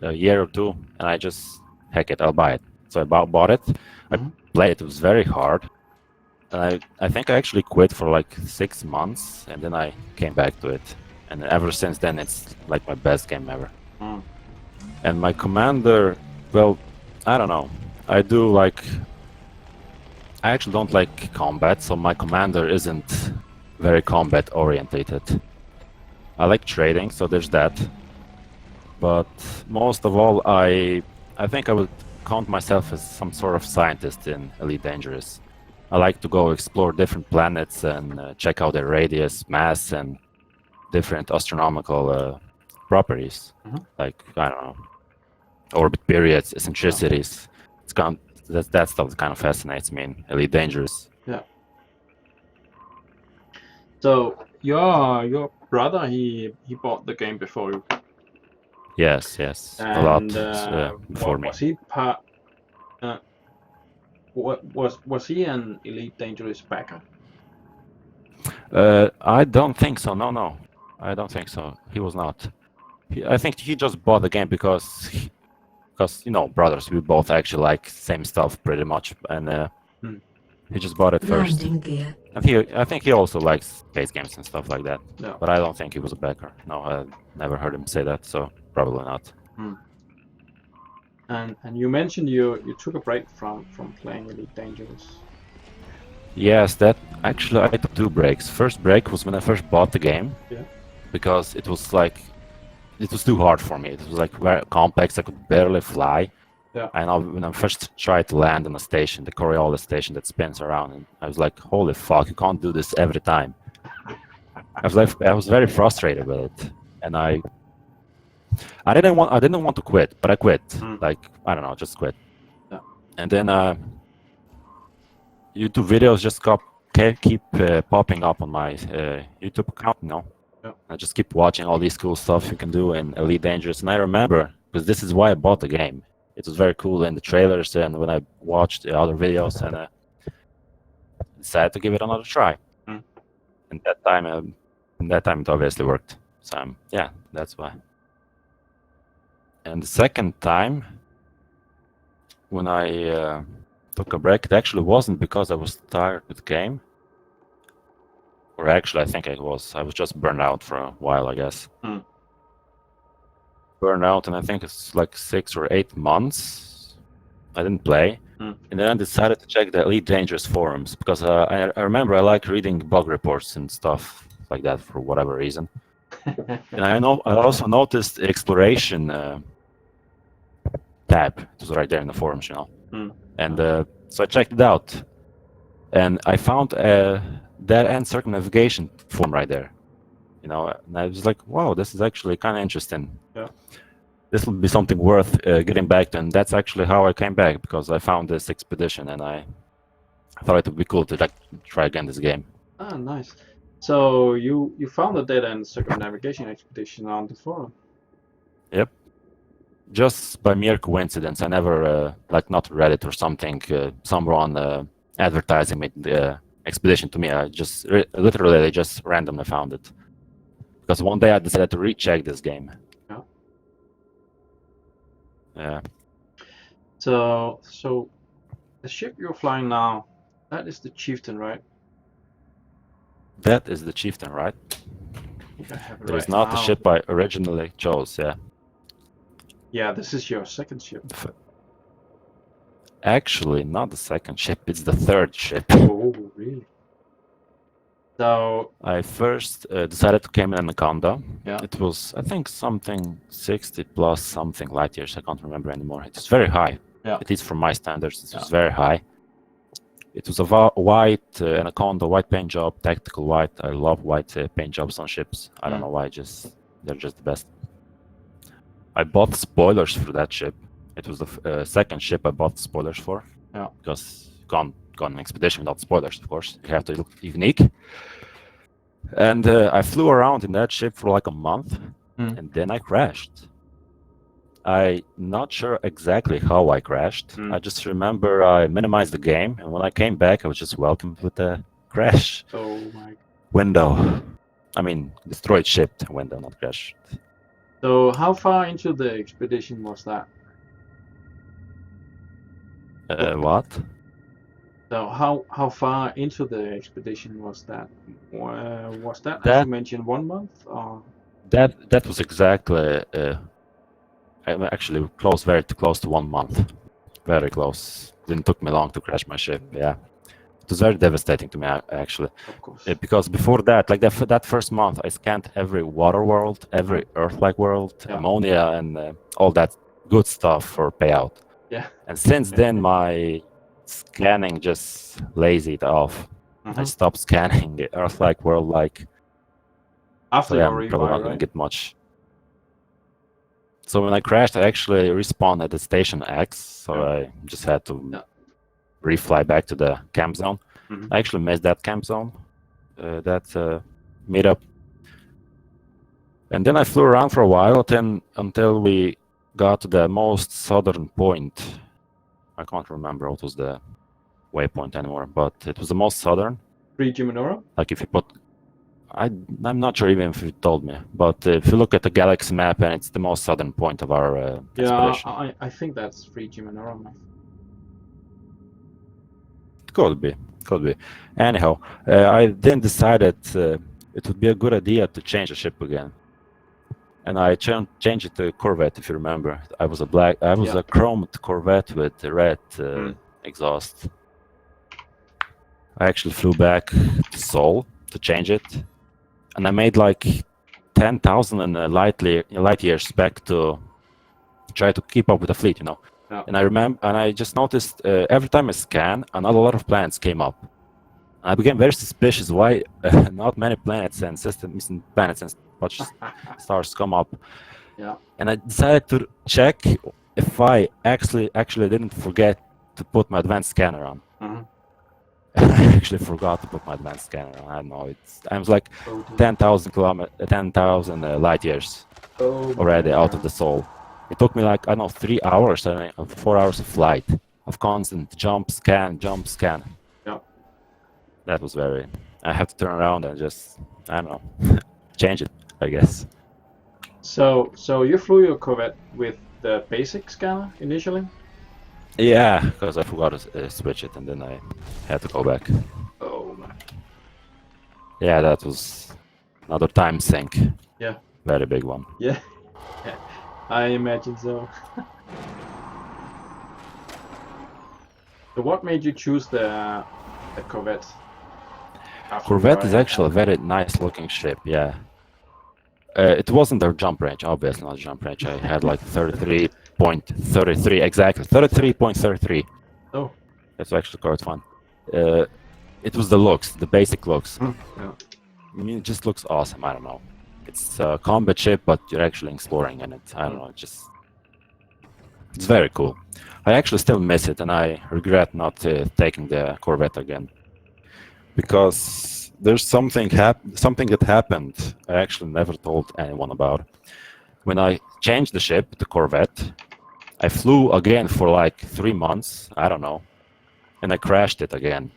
C: a year or 2, and I just, heck it, I'll buy it. So I bought it. I played it. It was very hard. And I think I actually quit for like 6 months, and then I came back to it. And ever since then, it's like my best game ever. And my commander, well, I don't know. I actually don't like combat, so my commander isn't very combat orientated. I like trading, so there's that. But most of all, I think I would count myself as some sort of scientist in Elite Dangerous. I like to go explore different planets and check out their radius, mass, and different astronomical properties,
D: Mhm.
C: like I don't know, orbit periods, eccentricities. It's kind that stuff kind of fascinates me in Elite Dangerous.
D: So your brother he bought the game before you,
C: Yes, a lot
D: and
C: before me.
D: was he part? Was he an Elite Dangerous backer?
C: I don't think so. No, I don't think so. He was not. I think he just bought the game because you know, brothers, we both actually like same stuff pretty much, and he just bought it first.
E: Landing gear.
C: And I think he also likes space games and stuff like that.
D: Yeah.
C: But I don't think he was a backer. No, I never heard him say that, so probably not.
D: And you mentioned you took a break from playing Elite Dangerous.
C: Yes, that actually I took 2 breaks. First break was when I first bought the game.
D: Yeah.
C: Because it was too hard for me. It was like very complex. I could barely fly.
D: Yeah.
C: And when I first tried to land on a station, the Coriolis station that spins around, and I was like, "Holy fuck! You can't do this every time." I was very frustrated with it, and I didn't want to quit, but I quit. Like I don't know, just quit.
D: Yeah.
C: And then YouTube videos just keep popping up on my YouTube account, you know.
D: Yeah.
C: I just keep watching all these cool stuff you can do in Elite Dangerous, and I remember because this is why I bought the game. It was very cool in the trailers, and when I watched the other videos, and decided to give it another try. And that time it obviously worked. So yeah, that's why. And the second time, when I took a break, it actually wasn't because I was tired with the game. Or actually, I think I was just burned out for a while, I guess. Burned out, and I think it's like 6 or 8 months. I didn't play. And then I decided to check the Elite Dangerous forums, because I remember I like reading bug reports and stuff like that for whatever reason. And I also noticed the exploration tab. It was right there in the forums, you know. And so I checked it out, and I found dead-end circumnavigation forum right there. You know, and I was like, wow, this is actually kind of interesting.
D: Yeah.
C: This will be something worth getting back to, and that's actually how I came back, because I found this expedition, and I thought it would be cool to try again this game.
D: Ah, nice. So you found the dead-end circumnavigation expedition on the forum?
C: Yep. Just by mere coincidence. I never, not Reddit or something, someone advertising me the expedition to me. I just literally just randomly found it. Because one day I decided to recheck this game.
D: Yeah.
C: Yeah.
D: So the ship you're flying now, that is the Chieftain, right?
C: That is the Chieftain, right?
D: I have it
C: It is
D: right
C: not the
D: now.
C: ship I originally chose, yeah.
D: Yeah, this is your second ship.
C: Actually, not the second ship, it's the third ship.
D: Oh, really? So
C: I first decided to came in Anaconda.
D: Yeah.
C: It was, I think, something 60 plus something light years. I can't remember anymore. It was very high.
D: Yeah.
C: At least from my standards, it was very high. It was a white Anaconda, white paint job, tactical white. I love white paint jobs on ships. I don't know why, they're just the best. I bought spoilers for that ship. It was the second ship I bought spoilers for.
D: Yeah.
C: Because gone on an expedition without spoilers, of course. You have to look unique. And I flew around in that ship for like a month, and then I crashed. I'm not sure exactly how I crashed. I just remember I minimized the game, and when I came back, I was just welcomed with a crash
D: Oh my.
C: window. I mean, destroyed ship window, not crash.
D: So how far into the expedition was that?
C: What?
D: So how far into the expedition was that? Was that, as
C: That-
D: you mentioned, 1 month or?
C: That was exactly. I'm actually very close to 1 month. Very close. Didn't took me long to crash my ship. Yeah, it was very devastating to me actually.
D: Of course.
C: Because before that, like that first month, I scanned every water world, every Earth-like world,
D: Yeah.
C: ammonia, and all that good stuff for payout.
D: Yeah.
C: And since then, my scanning just lazied off. I stopped scanning Earth-like, world-like.
D: After
C: So yeah,
D: your
C: I'm probably
D: refi,
C: not gonna
D: right?
C: get much. So when I crashed, I actually respawned at the station X, so
D: Yeah.
C: I just had to
D: Yeah.
C: refly back to the camp zone.
D: Mhm.
C: I actually missed that camp zone, that meetup. And then I flew around for a while until we got to the most southern point. I can't remember what was the waypoint anymore, but it was the most southern.
D: 3G Minora?
C: Like if you put, I'm not sure even if you told me, but if you look at the galaxy map and it's the most southern point of our
D: Yeah,
C: expedition.
D: I think that's 3G Minora.
C: Could be. Anyhow, I then decided it would be a good idea to change the ship again. And I changed it to Corvette, if you remember. I was a chromed Corvette with a red exhaust. I actually flew back to Seoul to change it, and I made like 10,000 in light years back to try to keep up with the fleet, you know.
D: Yeah.
C: And I just noticed every time I scan, another lot of planets came up. I became very suspicious why not many planets and planets and stars come up.
D: Yeah.
C: And I decided to check if I actually didn't forget to put my advanced scanner on.
D: Mhm.
C: I actually forgot to put my advanced scanner on. I don't know. I was like
D: Oh, dear.
C: 10,000 light years
D: Oh,
C: already
D: my
C: out
D: God.
C: of the soul. It took me like, I don't know, 3 hours, 4 hours of flight, of constant jump, scan.
D: Yeah.
C: That was very... I have to turn around and just, I don't know, change it, I guess.
D: So you flew your Corvette with the basic scanner initially?
C: Yeah, because I forgot to switch it and then I had to go back.
D: Oh man.
C: Yeah, that was another time sink.
D: Yeah.
C: Very big one.
D: Yeah. I imagine so. So what made you choose the Corvette?
C: Corvette is actually a very nice looking ship, yeah. It wasn't their jump range, obviously not jump range. I had like 33.33, exactly, 33.33.
D: Oh.
C: That's actually quite fun. It was the looks, the basic looks.
D: Yeah.
C: I mean, it just looks awesome, I don't know. It's a combat ship, but you're actually exploring in it. I don't know, it's very cool. I actually still miss it, and I regret not taking the Corvette again. Because there's something that happened I actually never told anyone about. When I changed the ship to Corvette, I flew again for like 3 months, I don't know, and I crashed it again.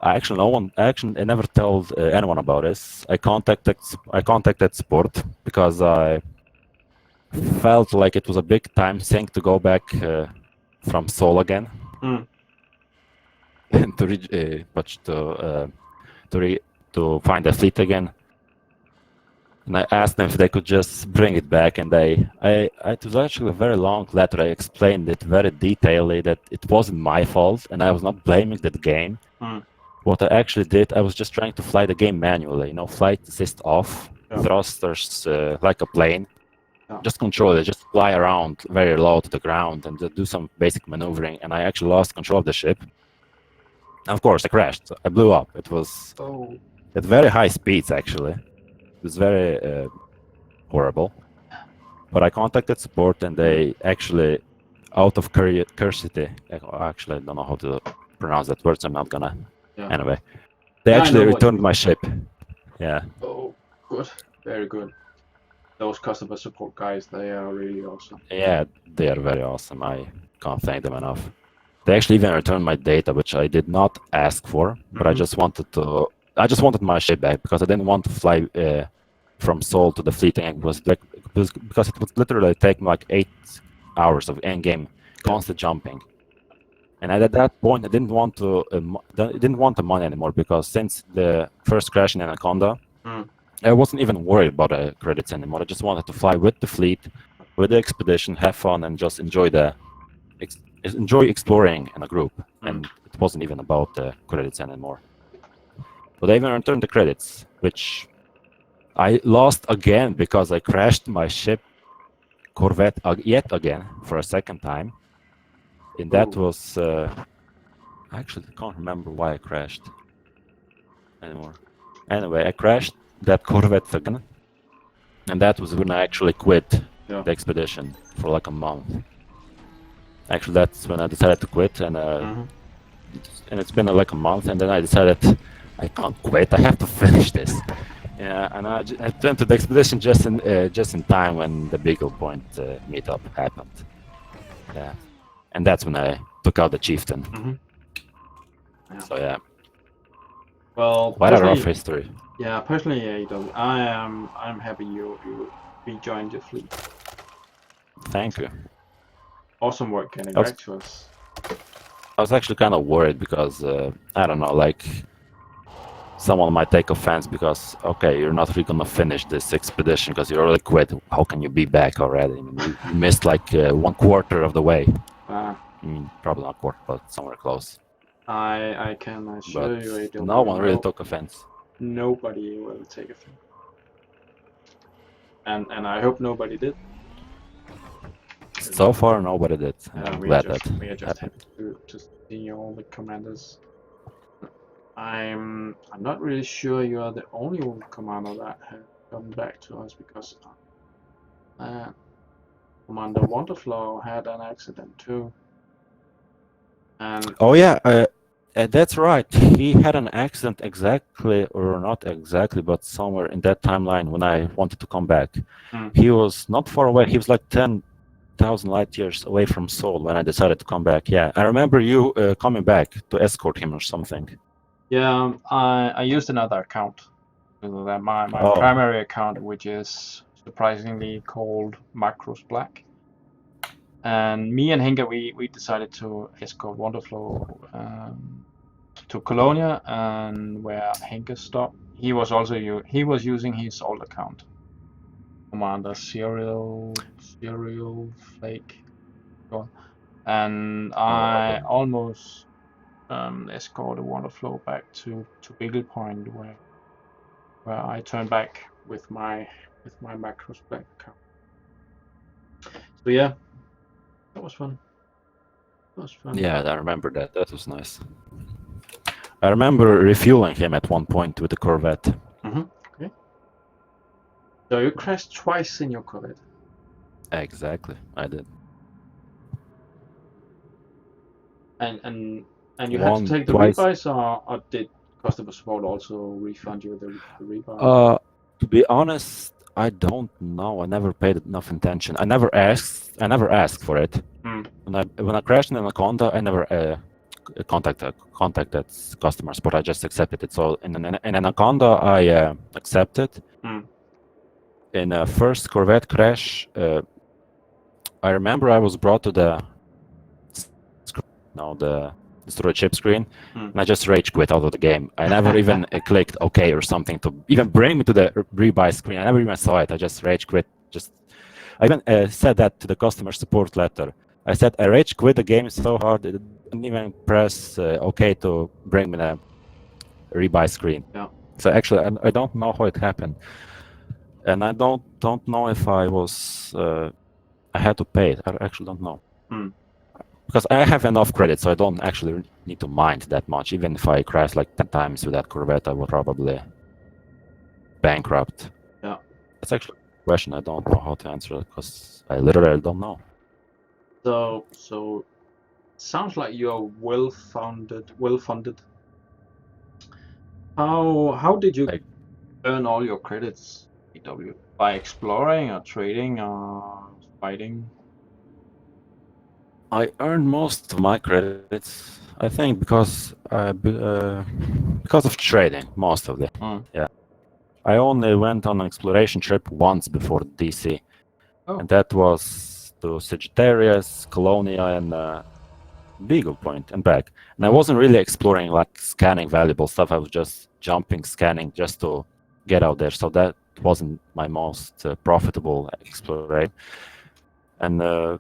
C: I never told anyone about this. I contacted support because I felt like it was a big time sink to go back from Seoul again. And to find the fleet again. And I asked them if they could just bring it back, and it was actually a very long letter. I explained it very detailedly that it wasn't my fault, and I was not blaming the game. What I actually did, I was just trying to fly the game manually, you know, flight assist off, thrusters like a plane. Just control it, just fly around very low to the ground and do some basic maneuvering, and I actually lost control of the ship. And of course, I crashed. I blew up. It was at very high speeds, actually. It was very horrible. But I contacted support, and they actually, out of curiosity, actually, I don't know how to pronounce that word, so I'm not gonna. Anyway, they actually returned my ship. Yeah.
D: Oh, good. Very good. Those customer support guys, they are really awesome.
C: Yeah, they are very awesome. I can't thank them enough. They actually even returned my data, which I did not ask for, but I just wanted my ship back because I didn't want to fly from Seoul to the fleet because it would literally take me like 8 hours of in-game constant jumping. And at that point, I didn't want the money anymore because since the first crash in Anaconda, I wasn't even worried about the credits anymore. I just wanted to fly with the fleet, with the expedition, have fun, and just enjoy exploring in a group. And it wasn't even about the credits anymore. But they even returned the credits, which I lost again because I crashed my ship Corvette yet again for a second time. And that was... actually, I can't remember why I crashed anymore. Anyway, I crashed that Corvette again, and that was when I actually quit
D: Yeah.
C: the expedition for like a month. Actually, that's when I decided to quit, and it's been like a month, and then I decided I can't quit. I have to finish this. Yeah, and I went to the expedition just in time when the Beagle Point meetup happened. Yeah, and that's when I took out the chieftain.
D: Yeah.
C: So yeah,
D: Well,
C: what a rough
D: personally,
C: history.
D: yeah, personally, AW, I'm happy you rejoined your fleet.
C: Thank you.
D: Awesome work getting
C: I was-
D: back to us.
C: I was actually kind of worried because I don't know, like someone might take offense because okay, you're not really gonna finish this expedition because you already quit. How can you be back already? I mean, you missed like 1/4 of the way. Probably not quarter, but somewhere close.
D: I can assure
C: But
D: you, AW,
C: no one really took offense.
D: nobody will take offense. And I hope nobody did.
C: So far, nobody did. I'm glad that
D: We are just happy to see all the commanders. I'm not really sure you are the only commander that has come back to us because Commander Wonderflow had an accident too. And
C: Oh yeah, that's right. He had an accident exactly, or not exactly, but somewhere in that timeline when I wanted to come back. He was not far away. He was like 10,000 light years away from Seoul when I decided to come back. Yeah, I remember you coming back to escort him or something.
D: yeah, I used another account. My primary account, which is surprisingly called Macros Black. And me and Henke, we decided to escort Wonderflow to Colonia, and where Henke stopped, he was using his old account, Commander Serial Flake, and I almost escorted Wonderflow back to Beagle Point, where I turned back with my Macros Black account. So yeah, that was fun.
C: Yeah, I remember that. That was nice. I remember refueling him at one point with the Corvette.
D: Okay. So you crashed twice in your Corvette.
C: Exactly, I did.
D: And you had to take the
C: twice.
D: rebuys, or did customer support also refund you the rebuy?
C: To be honest, I don't know. I never paid enough attention. I never asked for it. When I crashed in Anaconda, I never contacted customer support. I just accepted it. So in Anaconda, I accepted. In a first Corvette crash, I remember I was brought to the destroy chip screen, and I just rage quit out of the game. I never even clicked OK or something to even bring me to the rebuy screen. I never even saw it. I just rage quit. I even said that to the customer support letter. I said I rage quit the game so hard it didn't even press OK to bring me the rebuy screen.
D: Yeah.
C: So actually, I don't know how it happened, and I don't know if I was I had to pay it. I actually don't know. Because I have enough credit, so I don't actually need to mind that much. Even if I crash like 10 times with that Corvette, I would probably bankrupt.
D: Yeah.
C: That's actually a question I don't know how to answer because I literally don't know.
D: So sounds like you're well funded. How did you earn all your credits, EW? By exploring or trading or fighting?
C: I earned most of my credits, I think, because of trading, most of it. Yeah. I only went on an exploration trip once before DECE, and that was to Sagittarius, Colonia, and Beagle Point and back. And I wasn't really exploring, like scanning valuable stuff. I was just jumping, scanning, just to get out there. So that wasn't my most profitable exploration. And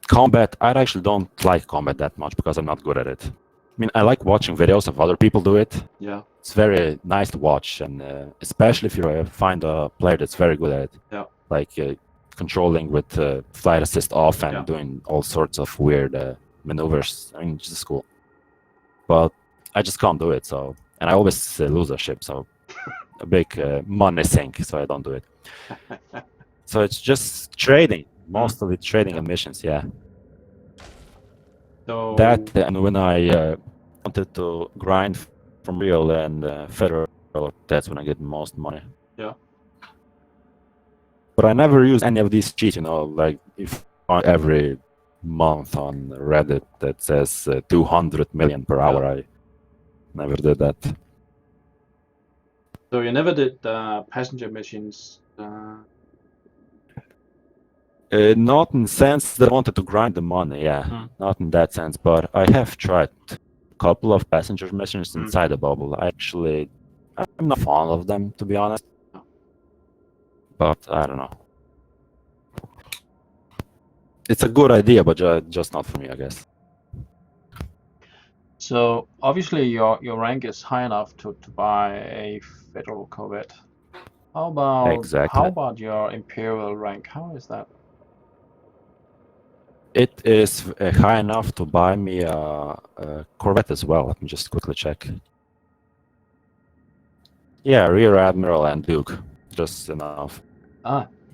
C: combat, I actually don't like combat that much because I'm not good at it. I mean, I like watching videos of other people do it.
D: Yeah.
C: It's very nice to watch, and especially if you find a player that's very good at it.
D: Yeah.
C: Like controlling with flight assist off and doing all sorts of weird maneuvers. I mean, it's just cool. But I just can't do it, so... And I always lose a ship, so... a big money sink, so I don't do it. So it's just trading, mostly trading and missions, yeah.
D: So
C: That and when I wanted to grind from real and federal, that's when I get the most money.
D: yeah.
C: But I never use any of these cheats, like if every month on Reddit that says 200 million per hour, I never did that.
D: So you never did passenger missions.
C: Not in the sense that I wanted to grind the money, yeah, not in that sense, but I have tried a couple of passenger missions inside the bubble. I'm not fond of them, to be honest. But I don't know. It's a good idea, but just not for me, I guess.
D: So obviously your rank is high enough to buy a federal Corvette. How about your Imperial rank? How is that?
C: It is high enough to buy me a Corvette as well. Let me just quickly check. Yeah, Rear Admiral and Duke, just enough.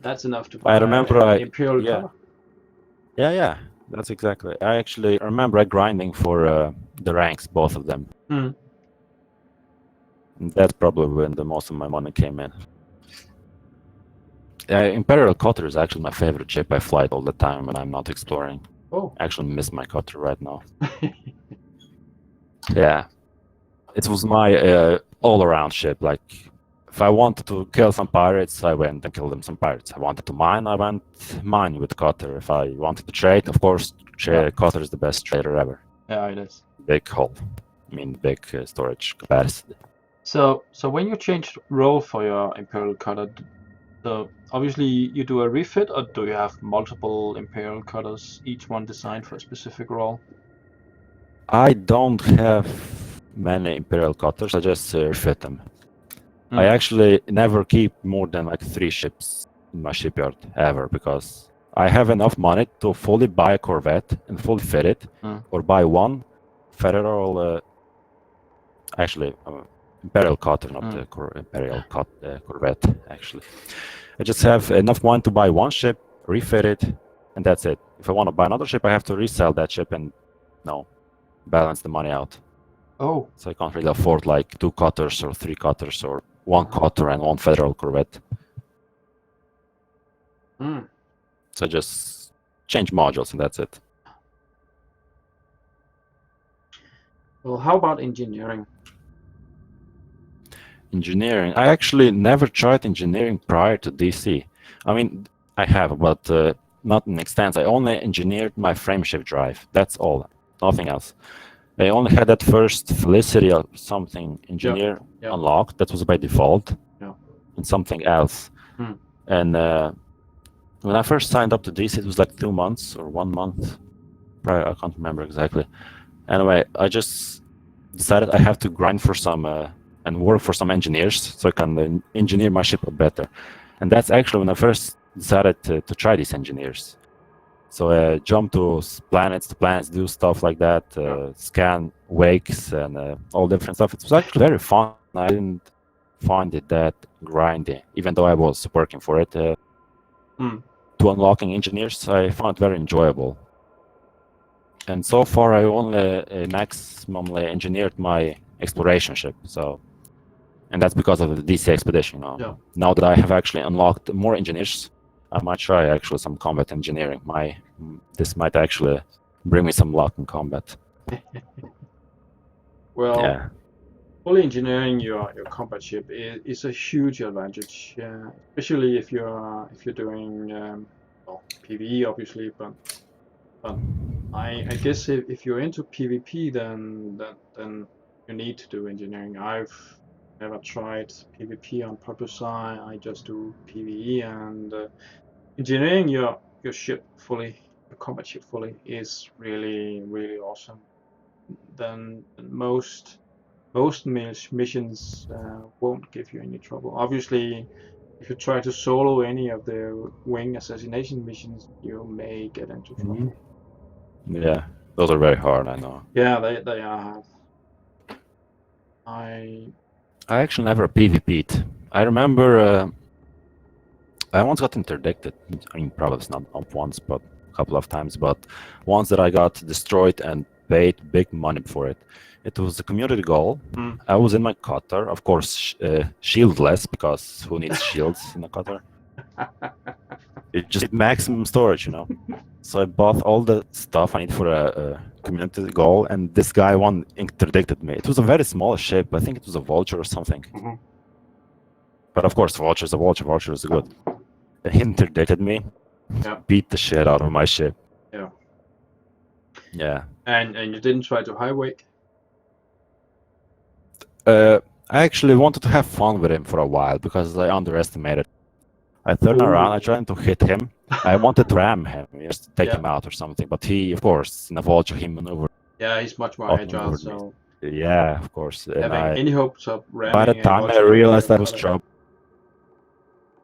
D: That's enough to buy
C: I remember
D: Imperial color.
C: Yeah, that's exactly. I actually remember grinding for the ranks, both of them. And that's probably when the most of my money came in. Imperial Cutter is actually my favorite ship. I fly it all the time when I'm not exploring.
D: Oh.
C: I actually miss my Cutter right now. Yeah. It was my all-around ship. Like, if I wanted to kill some pirates, I went and killed them some pirates. I wanted to mine, I went mine with Cutter. If I wanted to trade, of course, Cutter is the best trader ever.
D: Yeah, it is.
C: Big hull. I mean, big storage capacity.
D: So when you changed role for your Imperial Cutter, so obviously you do a refit, or do you have multiple Imperial Cutters, each one designed for a specific role?
C: I don't have many Imperial Cutters. I just refit them. I actually never keep more than like 3 ships in my shipyard ever, because I have enough money to fully buy a Corvette and fully fit it, or buy one federal, Imperial Cutter, not the Imperial Corvette, actually. I just have enough money to buy one ship, refit it, and that's it. If I want to buy another ship, I have to resell that ship and, balance the money out.
D: Oh.
C: So I can't really afford like 2 Cutters or 3 Cutters or 1 Cutter and 1 federal Corvette. So I just change modules and that's it.
D: Well, how about engineering?
C: Engineering. I actually never tried engineering prior to DECE. I mean, I have, but not in extent. I only engineered my frameshift drive. That's all. Nothing else. I only had that first Felicity or something engineer unlocked. That was by default. And something else. And when I first signed up to DECE, it was like 2 months or 1 month. Prior, I can't remember exactly. Anyway, I just decided I have to grind for some and work for some engineers so I can engineer my ship better. And that's actually when I first decided to try these engineers. So I jumped to planets, do stuff like that, scan wakes and all different stuff. It was actually very fun. I didn't find it that grindy, even though I was working for it. To unlocking engineers, I found it very enjoyable. And so far, I only maximally engineered my exploration ship. And that's because of the DECE expedition. Now that I have actually unlocked more engineers, I might try actually some combat engineering. This might actually bring me some luck in combat.
D: Well, fully engineering your combat ship is a huge advantage, especially if you're doing PvE, obviously. But I guess if you're into PvP, then you need to do engineering. I've never tried PvP on purpose. I just do PvE, and engineering your ship fully, your combat ship fully, is really, really awesome. Then most missions won't give you any trouble. Obviously, if you try to solo any of the wing assassination missions, you may get into trouble.
C: Yeah, those are very hard, I know.
D: Yeah, they are hard.
C: I actually never PvP'd. I remember I once got interdicted. I mean, probably it's not once, but a couple of times. But once that I got destroyed and paid big money for it. It was a community goal. I was in my cutter, of course, shieldless, because who needs shields in a cutter? It just maximum storage, you know. So I bought all the stuff I need for a community goal, and this guy one interdicted me. It was a very small ship. I think it was a vulture or something. But of course, vulture is a vulture. Vulture is good. He interdicted me.
D: Yeah.
C: Beat the shit out of my ship.
D: Yeah.
C: Yeah.
D: And you didn't try to highway?
C: I actually wanted to have fun with him for a while because I underestimated. I turned around, I tried to hit him. I wanted to ram him, just to take him out or something. But he, of course, in a vulture, he maneuvered.
D: Yeah, he's much more agile, so...
C: Yeah, of course. And
D: having any hopes of ramming...
C: By the time I realized I was trouble...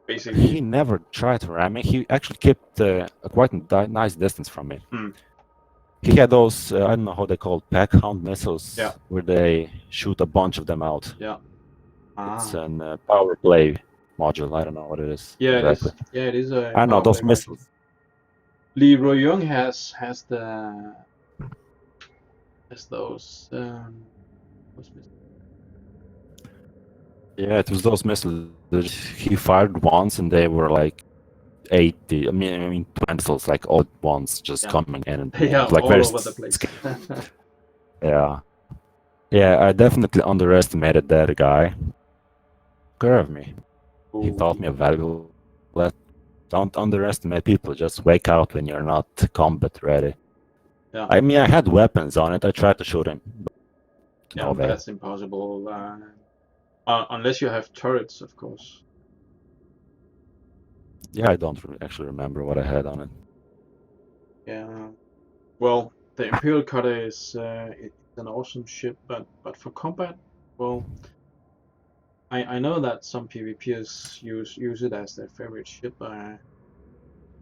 D: Basically...
C: He never tried to ram me. He actually kept a quite nice distance from me. He had those, I don't know how they call pack hound missiles, where they shoot a bunch of them out.
D: Yeah.
C: It's a power play module. I don't know what it is.
D: Yeah,
C: exactly.
D: It is a...
C: I know those missiles.
D: Leroy Young has those missiles.
C: Yeah, it was those missiles that he fired once, and they were like 80. I mean, 20 missiles, like all at once, just coming in, and like
D: all
C: very
D: over the place.
C: Yeah, I definitely underestimated that guy. Curve me. He taught me a valuable lesson. Don't underestimate people. Just wake out when you're not combat ready.
D: Yeah.
C: I mean, I had weapons on it. I tried to shoot him.
D: Yeah, but that's impossible. Unless you have turrets, of course.
C: Yeah, I don't actually remember what I had on it.
D: Yeah. Well, the Imperial Cutter is it's an awesome ship, but for combat, well, I know that some PvPers use it as their favorite ship. But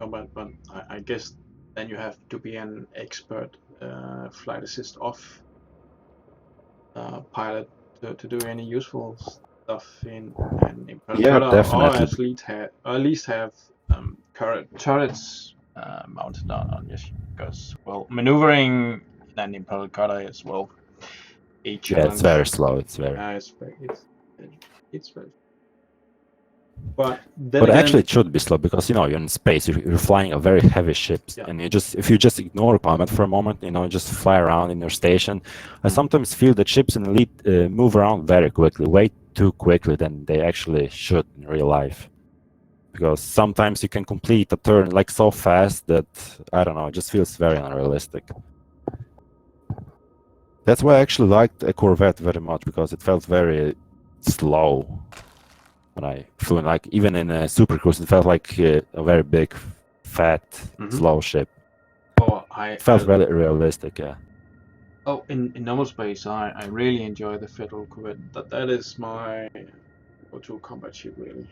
D: I guess then you have to be an expert flight assist off pilot to do any useful stuff in Imperial Cutter,
C: definitely.
D: or at least have turrets mounted on your ship, because well, maneuvering in an Imperial Cutter is well a challenge.
C: Yeah, it's very slow. It's very.
D: It's very. But
C: again, actually, it should be slow because you're in space. You're flying a very heavy ship, and if you just ignore combat for a moment, just fly around in your station. I sometimes feel that ships in Elite move around very quickly, way too quickly than they actually should in real life. Because sometimes you can complete a turn like so fast that I don't know, it just feels very unrealistic. That's why I actually liked a Corvette very much, because it felt very slow. When I flew, like even in a Super Cruise, it felt like a very big, fat, slow ship.
D: Oh,
C: it felt really realistic, yeah.
D: Oh, in normal space, I really enjoy the Federal Corvette. That is my go-to combat ship, really.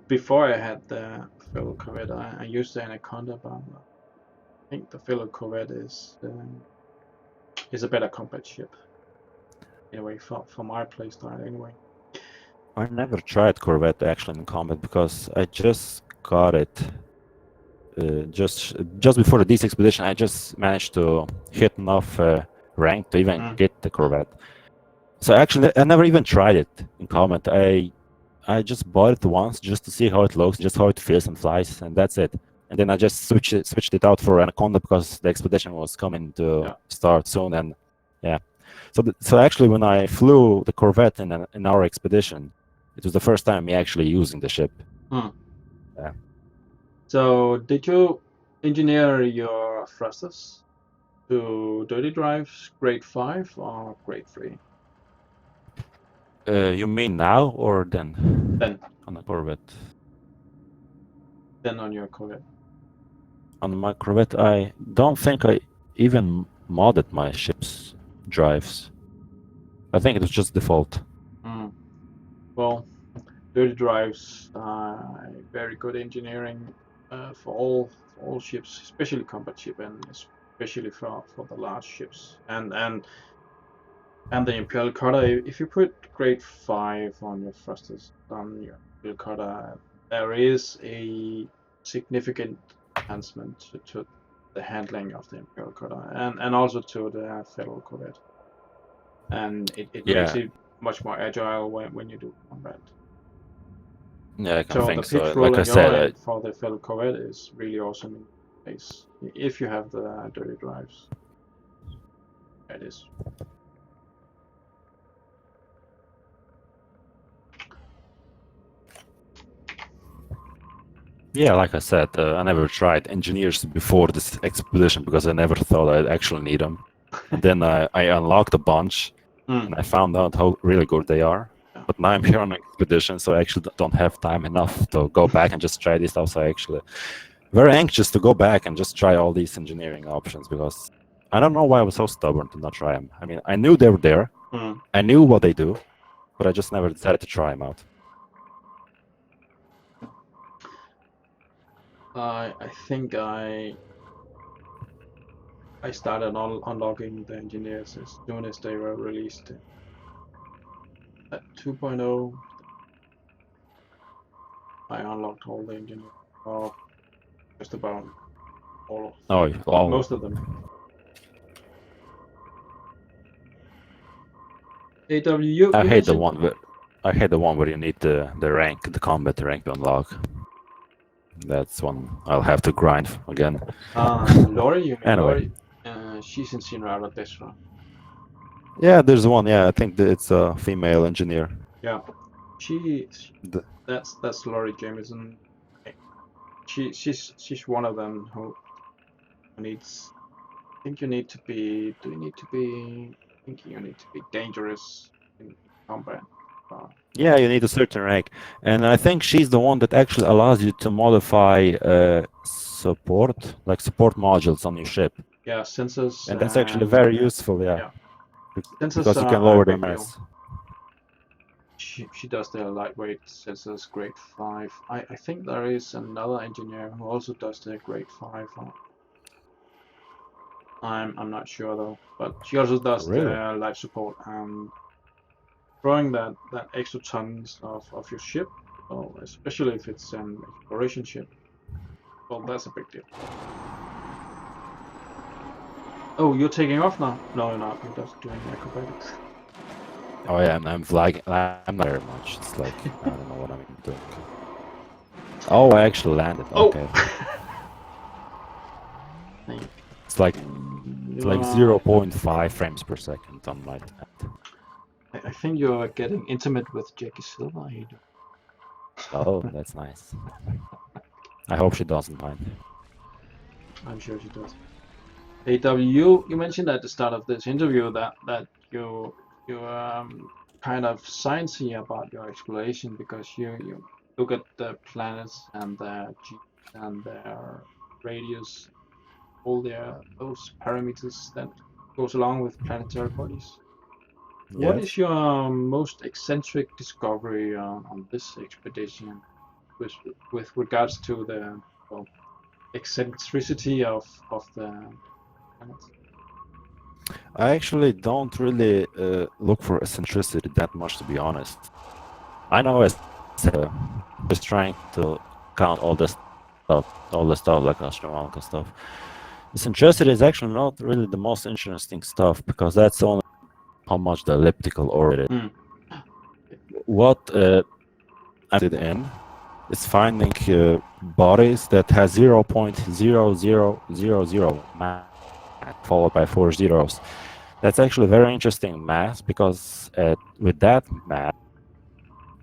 D: Before I had the Federal Corvette, I used the Anaconda, but I think the Federal Corvette is a better combat ship. Anyway, for my playstyle, anyway.
C: I never tried Corvette actually in combat because I just got it just before the DECE expedition. I just managed to hit enough rank to even get the Corvette. So actually, I never even tried it in combat. I just bought it once just to see how it looks, just how it feels and flies, and that's it. And then I just switched it out for Anaconda because the expedition was coming to start soon, and yeah. So actually, when I flew the Corvette in our expedition, it was the first time me actually using the ship. Yeah.
D: So did you engineer your thrusters to dirty drives grade 5 or grade 3?
C: You mean now or then?
D: Then.
C: On the Corvette.
D: Then on your Corvette.
C: On my Corvette, I don't think I even modded my ship's drives. I think it was just default.
D: Well, dirty drives are very good engineering for all ships, especially combat ship, and especially for the large ships. And And the Imperial Cutter, if you put grade 5 on your thrusters on your Imperial Cutter, there is a significant enhancement to the handling of the Imperial Cutter and also to the Federal Corvette. And it makes
C: Yeah,
D: it much more agile when you do combat.
C: yeah, I can
D: So the
C: think
D: pitch
C: so.
D: roll
C: Like I
D: on your
C: said,
D: end for the Federal Corvette is really awesome in place if you have the dirty drives. It is.
C: yeah, like I said, I never tried engineers before this expedition because I never thought I'd actually need them. And then I unlocked a bunch, and I found out how really good they are.
D: Yeah.
C: But now I'm here on an expedition, so I actually don't have time enough to go back and just try this stuff. So I actually very anxious to go back and just try all these engineering options because I don't know why I was so stubborn to not try them. I mean, I knew they were there, I knew what they do, but I just never decided to try them out.
D: I think I started on unlocking the engineers as soon as they were released at 2.0. I unlocked all the engineers, or just about all of most of them. AW,
C: I hate the one where you need the rank, the combat rank to unlock. That's one I'll have to grind again.
D: Lori, you mean
C: Anyway.
D: Lori? She's in Sinrara Desra.
C: Yeah, there's one. Yeah, I think that it's a female engineer.
D: Yeah, that's Lori Jameson. She's one of them who needs. I think you need to be. Do you need to be? I think you need to be dangerous in combat.
C: Yeah, you need a certain rank, and I think she's the one that actually allows you to modify support modules on your ship.
D: Yeah, sensors.
C: And that's actually very useful. Yeah.
D: Sensors
C: because you can lower the mass.
D: She does the lightweight sensors grade 5. I think there is another engineer who also does the grade 5. I'm not sure though, but she also does the life support and throwing that extra tons of your ship, well, especially if it's an exploration ship. Well, that's a big deal. Oh, you're taking off now? No, you're not. You're just doing acrobatics.
C: Oh yeah, I'm flagging. I'm not very much. It's like I don't know what I'm doing. Oh, I actually landed. Okay. It's like 0.5 frames per second on my.
D: I think you're getting intimate with Jackie Silver.
C: Oh, that's nice. I hope she doesn't mind.
D: I'm sure she does. AW, you mentioned at the start of this interview that you kind of sciencey about your exploration because you look at the planets and their G and their radius, all those parameters that goes along with planetary bodies. Yes. What is your most eccentric discovery on this expedition with regards to the eccentricity of the planets?
C: I actually don't really look for eccentricity that much, to be honest. I know as just trying to count all the stuff like astronomical stuff. Eccentricity is actually not really the most interesting stuff because that's only how much the elliptical orbit is. What I did in is finding bodies that has 0.0000 mass followed by 4 zeros. That's actually very interesting mass because with that mass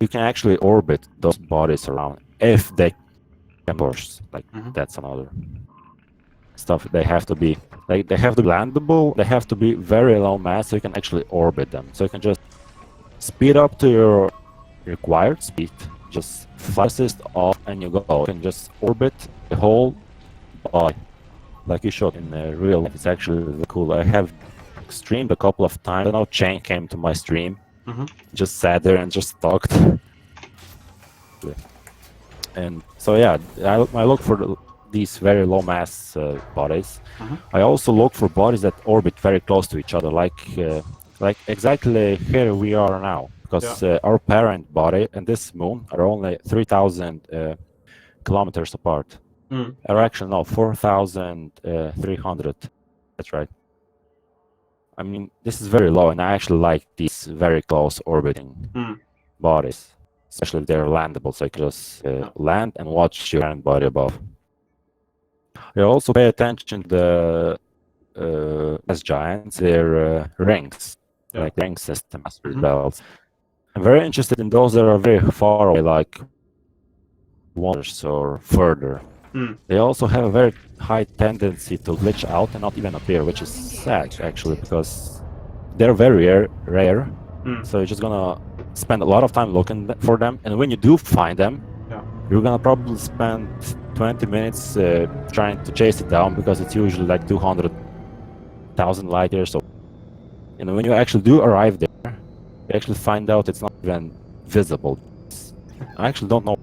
C: you can actually orbit those bodies around if they can push. Like that's another stuff. They have to be landable. They have to be very low mass so you can actually orbit them. So you can just speed up to your required speed, just fly assist off, and you go. You can just orbit the whole body, like you showed in real life. It's actually really cool. I have streamed a couple of times. I know Chain came to my stream, just sat there and just talked. And so yeah, I look for these very low mass bodies. I also look for bodies that orbit very close to each other, like Like exactly here we are now, because our parent body and this moon are only 3,000 kilometers apart. Or actually, no, 4,300. That's right. I mean, this is very low, and I actually like these very close orbiting bodies, especially if they're landable, so you can just land and watch your parent body above. You also pay attention to the gas giants, their rings, like ring system as belts. I'm very interested in those that are very far away, like wonders or further. They also have a very high tendency to glitch out and not even appear, which is sad actually, because they're very rare. So you're just gonna spend a lot of time looking for them, and when you do find them, you're gonna probably spend 20 minutes trying to chase it down, because it's usually like 200,000 light years. So, and when you actually do arrive there, you actually find out it's not even visible. I actually don't know.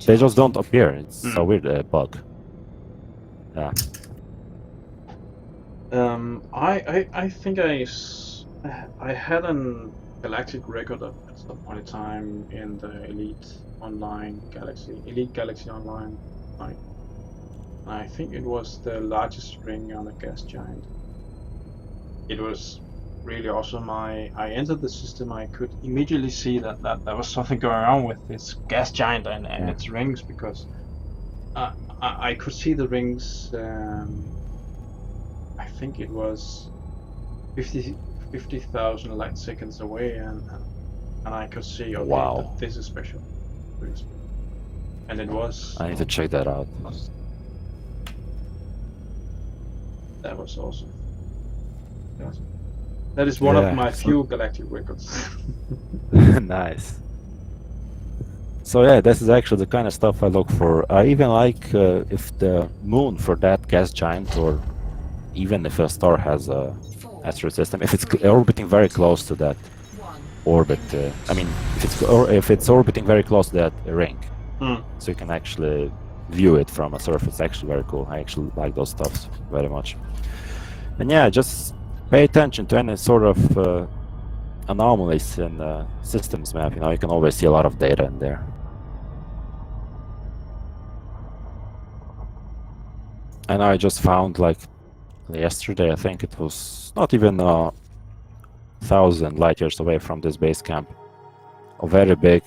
C: They just don't appear. It's a weird bug. Yeah.
D: I think I had an galactic record at some point in time in the Elite Galaxy Online. I think it was the largest ring on a gas giant. It was really awesome. I entered the system. I could immediately see that there was something going on with this gas giant and its rings, because I could see the rings. I think it was 50,000 light seconds away, and I could see, okay,
C: wow,
D: this is special. And it was.
C: I need to check that out.
D: That was awesome. That is one of my few galactic records.
C: Nice. So yeah, this is actually the kind of stuff I look for. I even like if the moon for that gas giant, or even if a star has a asteroid system, if it's orbiting very close to that orbit. I mean, if it's orbiting very close to that ring, so you can actually view it from a surface. It's actually very cool. I actually like those stuffs very much. And yeah, just pay attention to any sort of anomalies in the systems map. You know, you can always see a lot of data in there. And I just found, like yesterday, I think it was not even 1,000 light years away from this base camp, a very big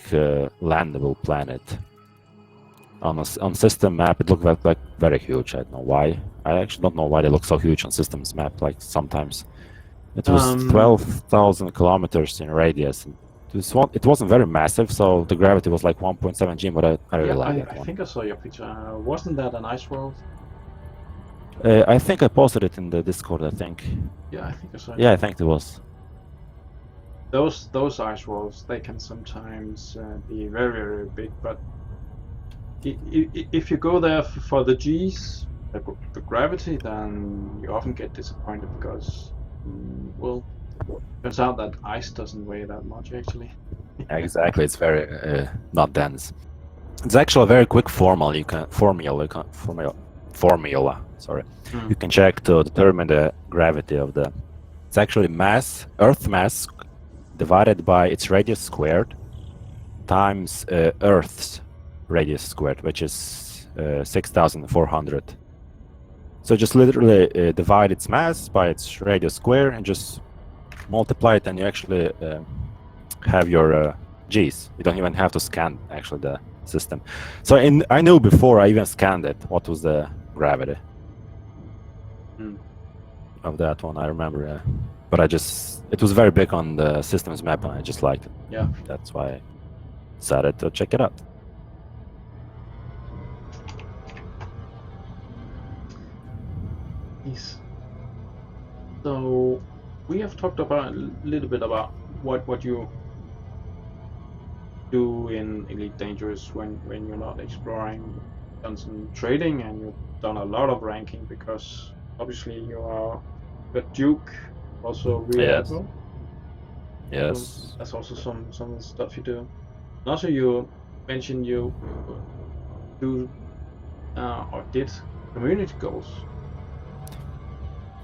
C: landable planet. On system map, it looked like very huge. I don't know why. I actually don't know why they look so huge on systems map. Like sometimes, it was 12,000 kilometers in radius. And it wasn't very massive, so the gravity was like 1.7 G. But I really like that one.
D: I think I saw your picture. Wasn't that an ice world?
C: I think I posted it in the Discord. I think.
D: Yeah, I think I saw it.
C: Yeah, I think it was.
D: Those ice walls, they can sometimes be very big, but if you go there for the G's, the gravity, then you often get disappointed, because well, turns out that ice doesn't weigh that much actually.
C: Exactly, it's very not dense. It's actually a very quick formula. Sorry, you can check to determine the gravity of the. It's actually mass, Earth mass, divided by its radius squared, times Earth's radius squared, which is 6,400. So just literally divide its mass by its radius square and just multiply it, and you actually have your G's. You don't even have to scan actually the system. So I knew before I even scanned it what was the gravity of that one. I remember, but it was very big on the systems map, and I just liked it.
D: Yeah,
C: that's why I decided to check it out.
D: Yes. So we have talked about a little bit about what you do in Elite Dangerous when you're not exploring. You've done some trading, and you've done a lot of ranking, because obviously you are a Duke, also Rear Admiral.
C: Yes.
D: So that's also some of the stuff you do. And also you mentioned you do or did community goals.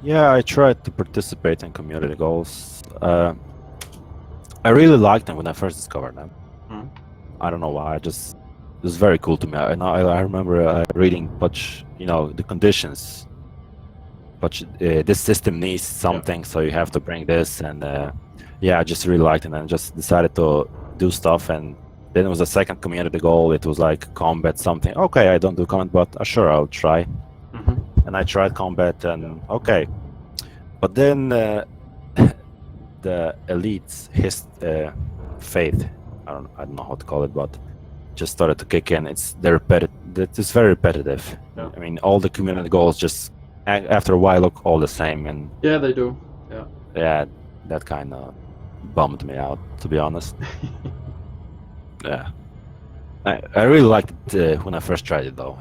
C: Yeah, I tried to participate in community goals. I really liked them when I first discovered them.
D: Mm.
C: I don't know why. It was very cool to me. I remember reading, but the conditions. But this system needs something, so you have to bring this, and yeah, I just really liked it, and just decided to do stuff. And then it was a second community goal. It was like combat something. Okay, I don't do combat, but sure, I'll try. And I tried combat, and okay, but then the elites, his faith. I don't know how to call it, but just started to kick in. It's very repetitive.
D: Yeah.
C: I mean, all the community goals just after a while look all the same, and
D: Yeah, they do.
C: yeah, that kind of bummed me out, to be honest. Yeah, I really liked it when I first tried it, though.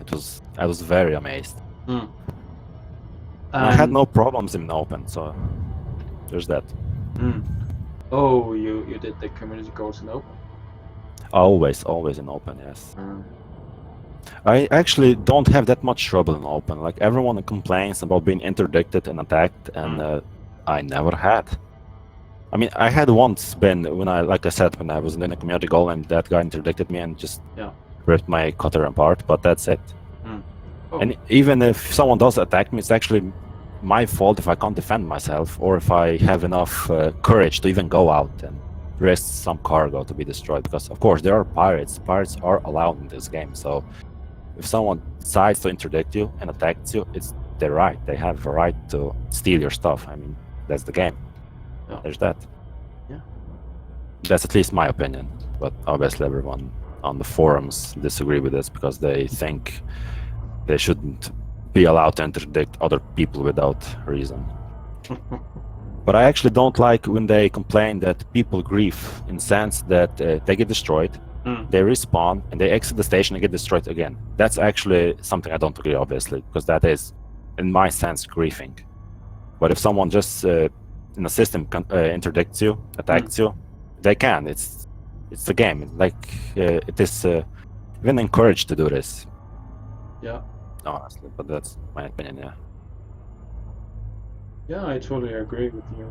C: I was very amazed.
D: Mm.
C: And I had no problems in open, so there's that.
D: Oh, you did the community goals in open?
C: Always in open, yes. I actually don't have that much trouble in open. Like, everyone complains about being interdicted and attacked, and I never had. I mean, I had once been when I was in a community goal and that guy interdicted me and just ripped my cutter apart, but that's it.
D: Oh.
C: And even if someone does attack me, it's actually my fault if I can't defend myself, or if I have enough courage to even go out and risk some cargo to be destroyed. Because of course there are pirates. Pirates are allowed in this game, so if someone decides to interdict you and attacks you, it's their right. They have a right to steal your stuff. I mean, that's the game.
D: Yeah.
C: There's that.
D: Yeah.
C: That's at least my opinion. But obviously everyone on the forums disagree with this because they think they shouldn't be allowed to interdict other people without reason. But I actually don't like when they complain that people grief, in the sense that they get destroyed, they respawn, and they exit the station and get destroyed again. That's actually something I don't agree, obviously, because that is, in my sense, griefing. But if someone just in a system interdicts you, attacks you, they can. It's the game. Like it is even encouraged to do this.
D: Yeah.
C: Honestly, but that's my opinion. Yeah.
D: Yeah, I totally agree with you.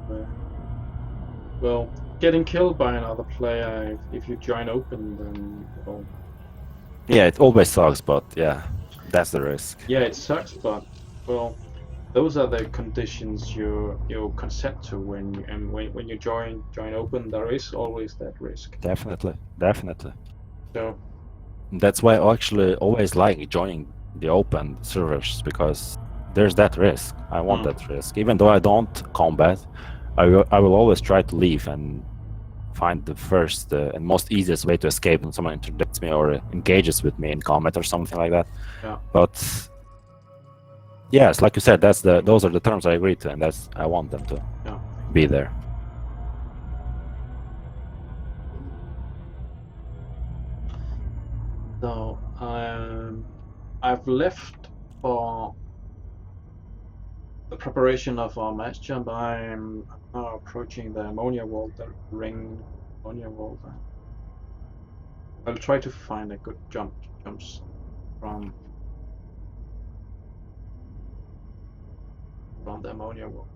D: Well, getting killed by another player if you join open, then well.
C: Yeah, it always sucks, but yeah, that's the risk.
D: Yeah, it sucks, but well, those are the conditions you consent to when you join open. There is always that risk.
C: Definitely.
D: So
C: that's why I actually always like joining the open servers, because there's that risk. I want that risk, even though I don't combat. I will always try to leave and find the first and most easiest way to escape when someone interdicts me or engages with me in combat or something like that.
D: Yeah.
C: But yes, like you said, those are the terms I agree to, and I want them to be there.
D: So I've left for the preparation of our mass jump. I'm now approaching the ammonia wall, the ring ammonia wall. I'll try to find a good jumps from the ammonia wall.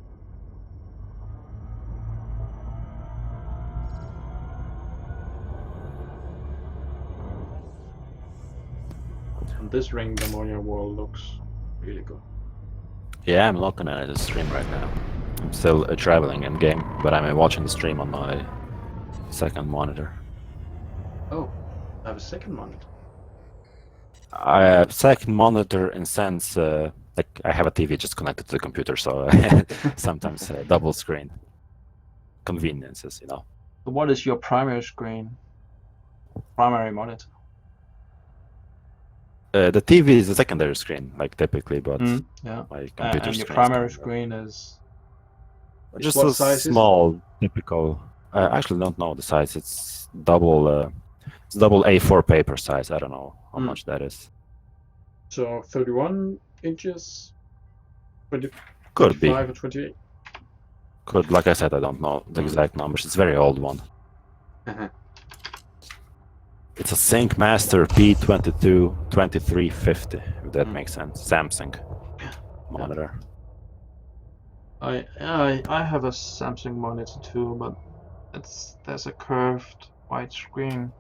D: And this ring ammonia wall looks really good.
C: Yeah, I'm looking at the stream right now. I'm still traveling in game, but I'm watching the stream on my second monitor.
D: Oh, I have a second monitor.
C: I have second monitor in sense like I have a TV just connected to the computer, so sometimes double screen. Conveniences,
D: So what is your primary screen? Primary monitor?
C: The TV is a secondary screen, like typically, but
D: yeah.
C: my computer
D: and your
C: screen
D: primary screen is
C: just
D: what
C: a
D: size
C: small, typical. I actually don't know the size. It's double A4 paper size. I don't know how much that is.
D: So 31 inches, 20,
C: Could
D: 25
C: be.
D: or 28.
C: Could, like I said, I don't know the exact numbers. It's a very old one. It's a Sync Master P222350, if that makes sense. Samsung monitor.
D: I have a Samsung monitor too, but there's a curved wide screen.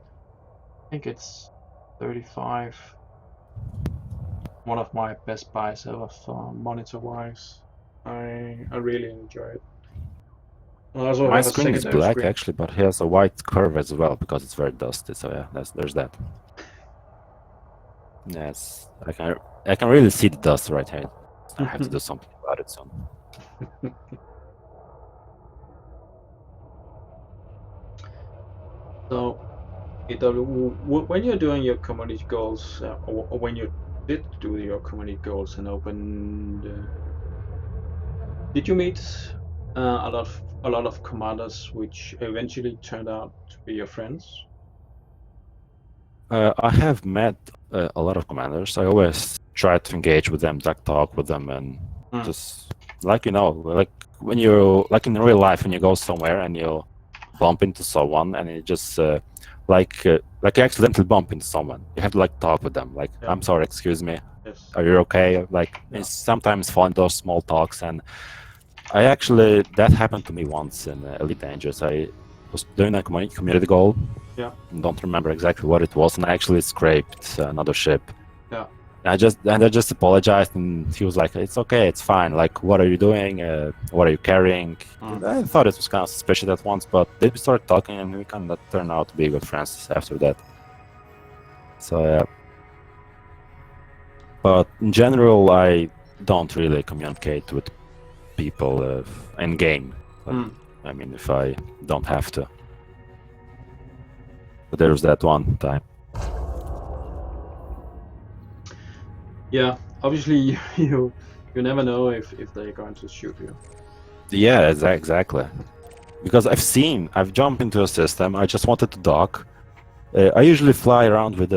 D: I think it's 35. One of my best buys ever for monitor wise. I really enjoy it. I also
C: My
D: have a
C: screen is
D: secondary
C: black
D: screen.
C: actually, but it has a white curve as well because it's very dusty. So yeah, there's that. Yes, I can really see the dust right here. I have to do something about it soon.
D: So, when you're doing your community goals, or when you did do your community goals and opened, did you meet a lot of commanders which eventually turned out to be your friends?
C: I have met a lot of commanders. I always try to engage with them, talk with them, and just like like when you like in real life when you go somewhere and you bump into someone and you just like you accidentally bump into someone, you have to like talk with them. Like,
D: Yeah.
C: I'm sorry, excuse me,
D: Yes.
C: are you okay? Like, it's sometimes fun those small talks, and I actually that happened to me once in Elite Dangerous. I was doing a community goal.
D: Yeah.
C: Don't remember exactly what it was, and I actually scraped another ship.
D: Yeah.
C: I just apologized, and he was like, "It's okay, it's fine. Like, what are you doing? What are you carrying?" I thought it was kind of suspicious at once, but then we started talking, and we kind of turned out to be good friends after that. So yeah. But in general, I don't really communicate with people in game. I mean, if I don't have to. But there was that one time.
D: Yeah, obviously you never know if they're going to shoot you.
C: Yeah, exactly. Because I've jumped into a system. I just wanted to dock. I usually fly around with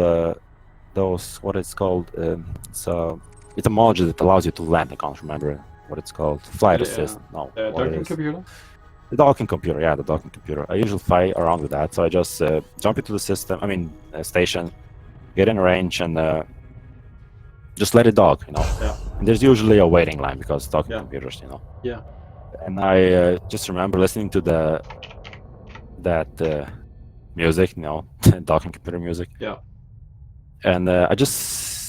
C: those, what it's called. It's a module that allows you to land. I can't remember what it's called. Flight assist. No, what it
D: Docking
C: is.
D: computer?
C: The docking computer, yeah, the docking computer. I usually fly around with that. So I just jump into the system, station, get in range, and just let it dock,
D: Yeah.
C: And there's usually a waiting line because docking
D: Yeah.
C: computers,
D: Yeah.
C: And I just remember listening to that music, docking computer music.
D: Yeah.
C: And I just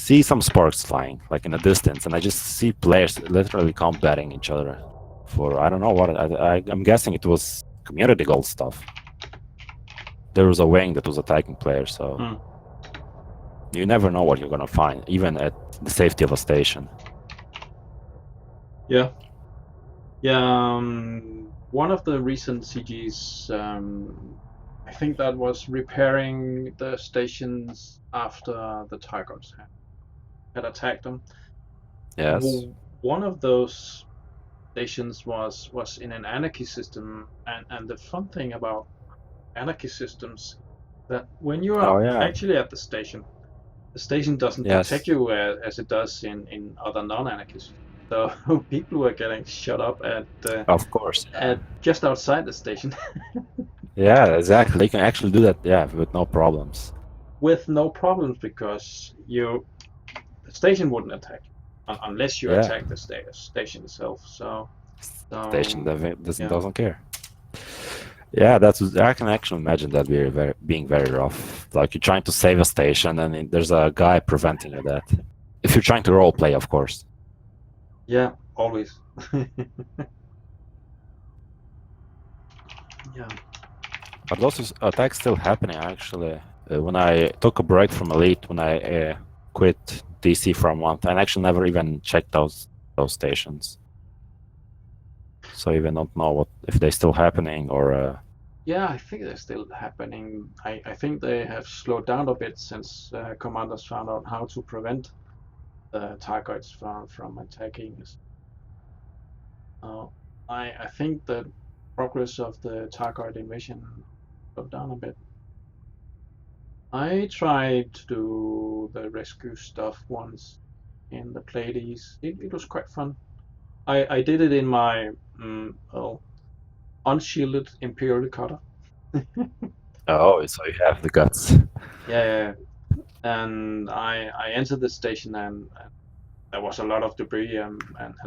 C: see some sparks flying, like in the distance, and I just see players literally combating each other for I don't know what. I'm guessing it was community goal stuff. There was a wing that was attacking players, so you never know what you're gonna find, even at the safety of a station.
D: Yeah. Yeah. One of the recent CGs, I think that was repairing the stations after the Tigers had attacked them.
C: Yes.
D: One of those stations was in an anarchy system, and the fun thing about anarchy systems that when you are actually at the station doesn't protect you as it does in other non-anarchy systems. So people were getting shot up at
C: of course
D: at just outside the station.
C: Yeah, exactly. They can actually do that, with no problems.
D: With no problems, because the station wouldn't attack you unless you attack the station itself. So
C: station doesn't care. Yeah, I can actually imagine that being very rough. Like you're trying to save a station, and there's a guy preventing you that. If you're trying to role play, of course.
D: Yeah, always. Yeah.
C: Are those attacks still happening? Actually, when I took a break from Elite, when I quit DECE for a month, I actually never even checked those stations. So I even don't know if they're still happening or.
D: Yeah, I think they're still happening. I think they have slowed down a bit since commanders found out how to prevent the targets from attacking us. I think the progress of the target invasion slowed down a bit. I tried to do the rescue stuff once in the Pleiades. It was quite fun. I did it in my unshielded Imperial cutter.
C: Oh, so you have the guts.
D: Yeah. And I entered the station and there was a lot of debris, and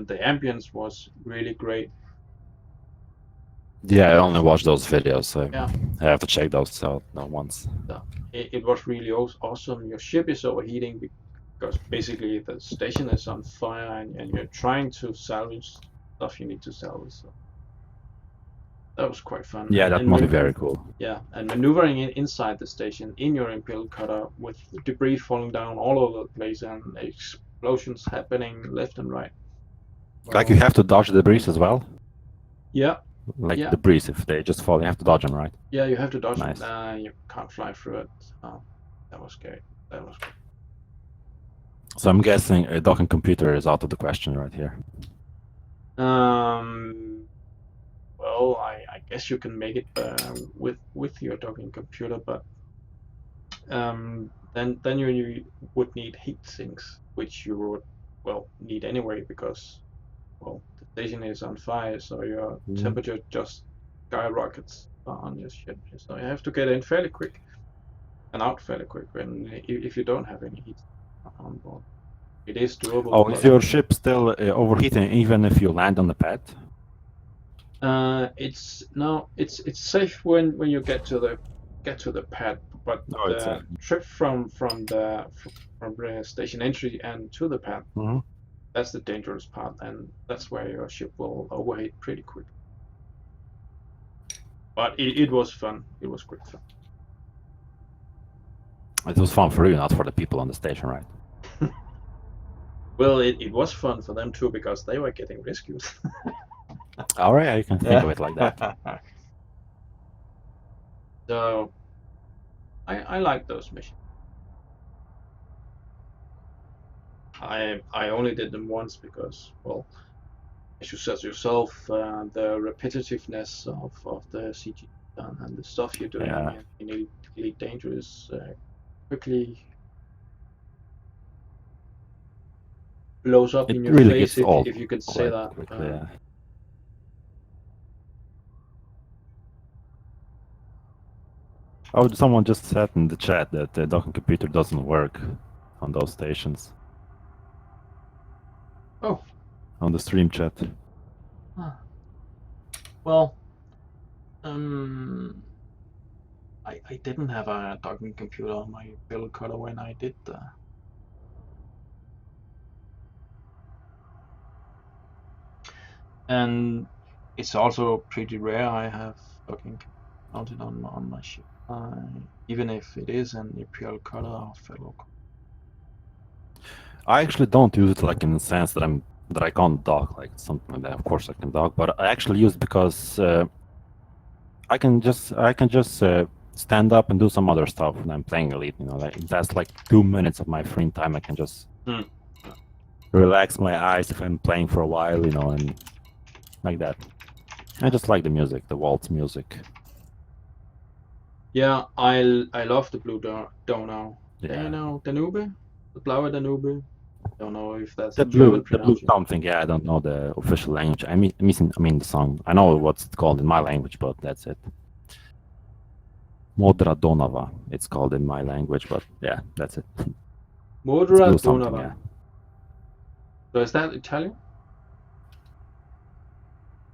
D: the ambience was really great.
C: Yeah, I only watched those videos, so
D: Yeah.
C: I have to check those out once.
D: So it was really awesome. Your ship is overheating because basically the station is on fire, and you're trying to salvage stuff you need to salvage. So that was quite fun.
C: Yeah,
D: And-
C: that
D: and
C: must be
D: man-
C: very cool.
D: Yeah, and maneuvering inside the station in your Imperial cutter with debris falling down all over the place and explosions happening left and right.
C: Like you have to dodge the debris as well.
D: Yeah,
C: Like
D: Yeah.
C: debris, if they just fall, you have to dodge them, right?
D: yeah, you have to dodge
C: Nice.
D: it. You can't fly through it. That was scary. That was.
C: So I'm guessing a docking computer is out of the question right here.
D: Well, I guess you can make it with your docking computer, but then you would need heat sinks, which you would need anyway because the station is on fire, so your temperature just skyrockets on your ship. So you have to get in fairly quick and out fairly quick when if you don't have any heat on board. It is doable.
C: Oh, is your ship still overheating even if you land on the pad?
D: It's safe when you get to the pad, but
C: Oh, it's
D: the trip from the station entry and to the pad,
C: Mhm.
D: that's the dangerous part, and that's where your ship will overheat pretty quick. But it was fun. It was great fun.
C: It was fun for you, not for the people on the station, right?
D: Well, it was fun for them too because they were getting rescued.
C: All right, you can think of it like that.
D: So I like those missions. I only did them once because, well, as you said yourself, the repetitiveness of the CG and the stuff you're doing
C: Yeah.
D: in Elite Dangerous quickly blows up
C: It
D: in your
C: really
D: face,
C: gets old
D: if you could say
C: quite
D: that.
C: quickly, yeah. Oh, someone just said in the chat that the docking computer doesn't work on those stations.
D: Oh.
C: On the stream chat.
D: Well, I didn't have a docking computer on my Imperial cutter when I did the. And it's also pretty rare I have docking mounted on my ship, even if it is an Imperial cutter or fellow.
C: I actually don't use it like in the sense that I can't dock, like something like that. Of course I can dock, but I actually use it because I can just stand up and do some other stuff when I'm playing Elite. You know, like that's like 2 minutes of my free time. I can just relax my eyes if I'm playing for a while, you know, and like that. I just like the music, the waltz music.
D: Yeah, I love the Blue Donau.
C: Yeah.
D: You know, Danube, the Blaue Danube. Don't know if that's
C: The
D: a German
C: blue
D: pronunciation.
C: something. Yeah, I don't know the official language. I mean the song. I know what's called in my language, but that's it. Modra Donava, it's called in my language, but yeah, that's it.
D: Modra
C: blue something,
D: Donava.
C: yeah.
D: So is that Italian?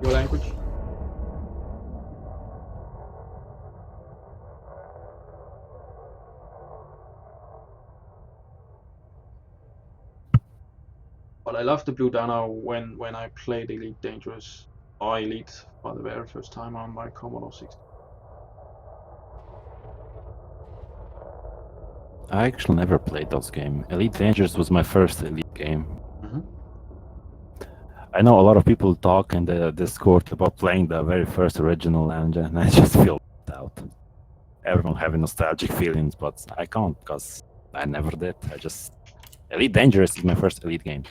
D: Your language? But I love the Blue Donau when I played Elite Dangerous or Elite for the very first time on my Commodore 60.
C: I actually never played those games. Elite Dangerous was my first Elite game.
D: Mhm.
C: I know a lot of people talk in the Discord about playing the very first original engine, and I just feel left out. Everyone having nostalgic feelings, but I can't because I never did. Elite Dangerous is my first Elite game.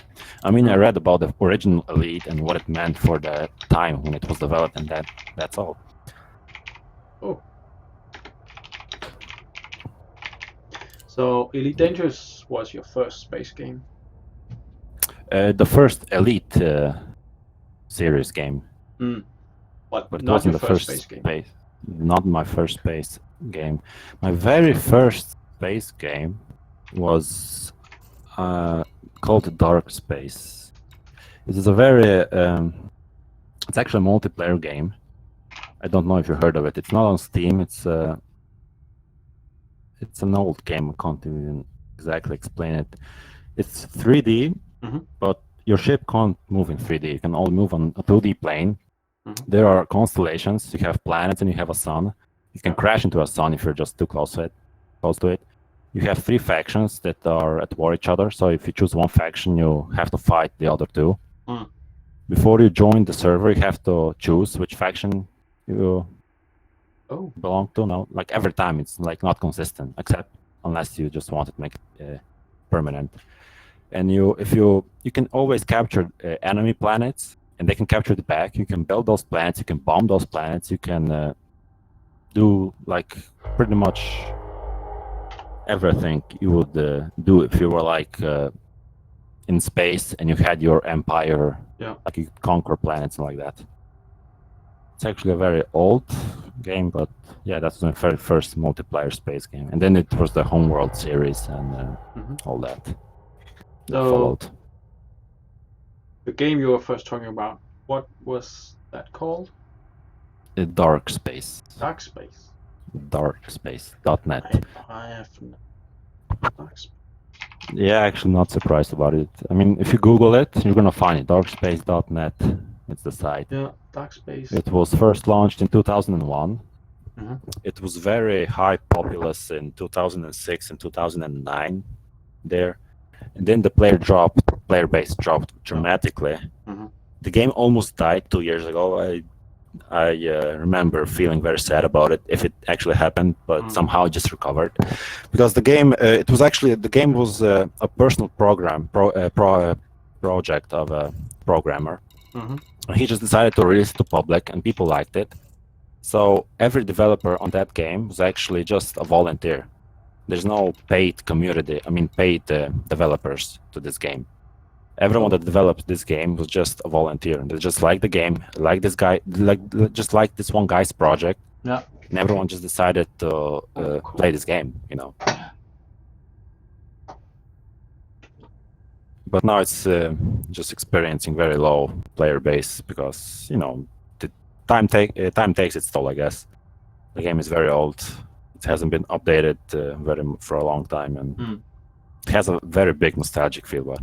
C: I mean, I read about the original Elite and what it meant for the time when it was developed, and that's all.
D: Oh. So Elite Dangerous was your first space game?
C: The first Elite series game.
D: But
C: But it
D: not
C: wasn't
D: your
C: the
D: first
C: first
D: space game.
C: Not my first space game. My very first space game was called Dark Space. It is a very it's actually a multiplayer game. I don't know if you heard of it. It's not on Steam. It's an old game. I can't even exactly explain it. It's 3D, but your ship can't move in 3D. You can only move on a 2D plane. There are constellations. You have planets and you have a sun. You can crash into a sun if you're just too close to it. You have 3 factions that are at war each other. So if you choose one faction, you have to fight the other 2. Before you join the server, you have to choose which faction you belong to. Now, like every time, it's like not consistent, except unless you just want to make it permanent. And you can always capture enemy planets, and they can capture it back. You can build those planets. You can bomb those planets. You can do like pretty much everything you would do if you were like in space and you had your empire. Like you could conquer planets and like that. It's actually a very old game, but yeah, that's my very first multiplayer space game. And then it was the Homeworld series and all that.
D: So, the game you were first talking about, what was that called?
C: Dark Space.
D: Dark Space.
C: Darkspace.net.
D: I have no. Dark Space.
C: Yeah, actually not surprised about it. I mean, if you Google it, you're gonna find it. Darkspace.net. It's the site.
D: Yeah, Dark Space.
C: It was first launched in 2001. It was very high populous in 2006 and 2009 there. And then the player base dropped dramatically. The game almost died 2 years ago. I remember feeling very sad about it if it actually happened, but somehow it just recovered because the game was a personal project of a programmer. He just decided to release it to public, and people liked it. So every developer on that game was actually just a volunteer. There's no paid developers to this game. Everyone that developed this game was just a volunteer. They just liked the game, like this guy, just like this one guy's project.
D: Yeah.
C: And everyone just decided to play this game, you know. But now it's just experiencing very low player base because, you know, the time takes its toll, I guess. The game is very old. It hasn't been updated for a long time, and it has a very big nostalgic feel. But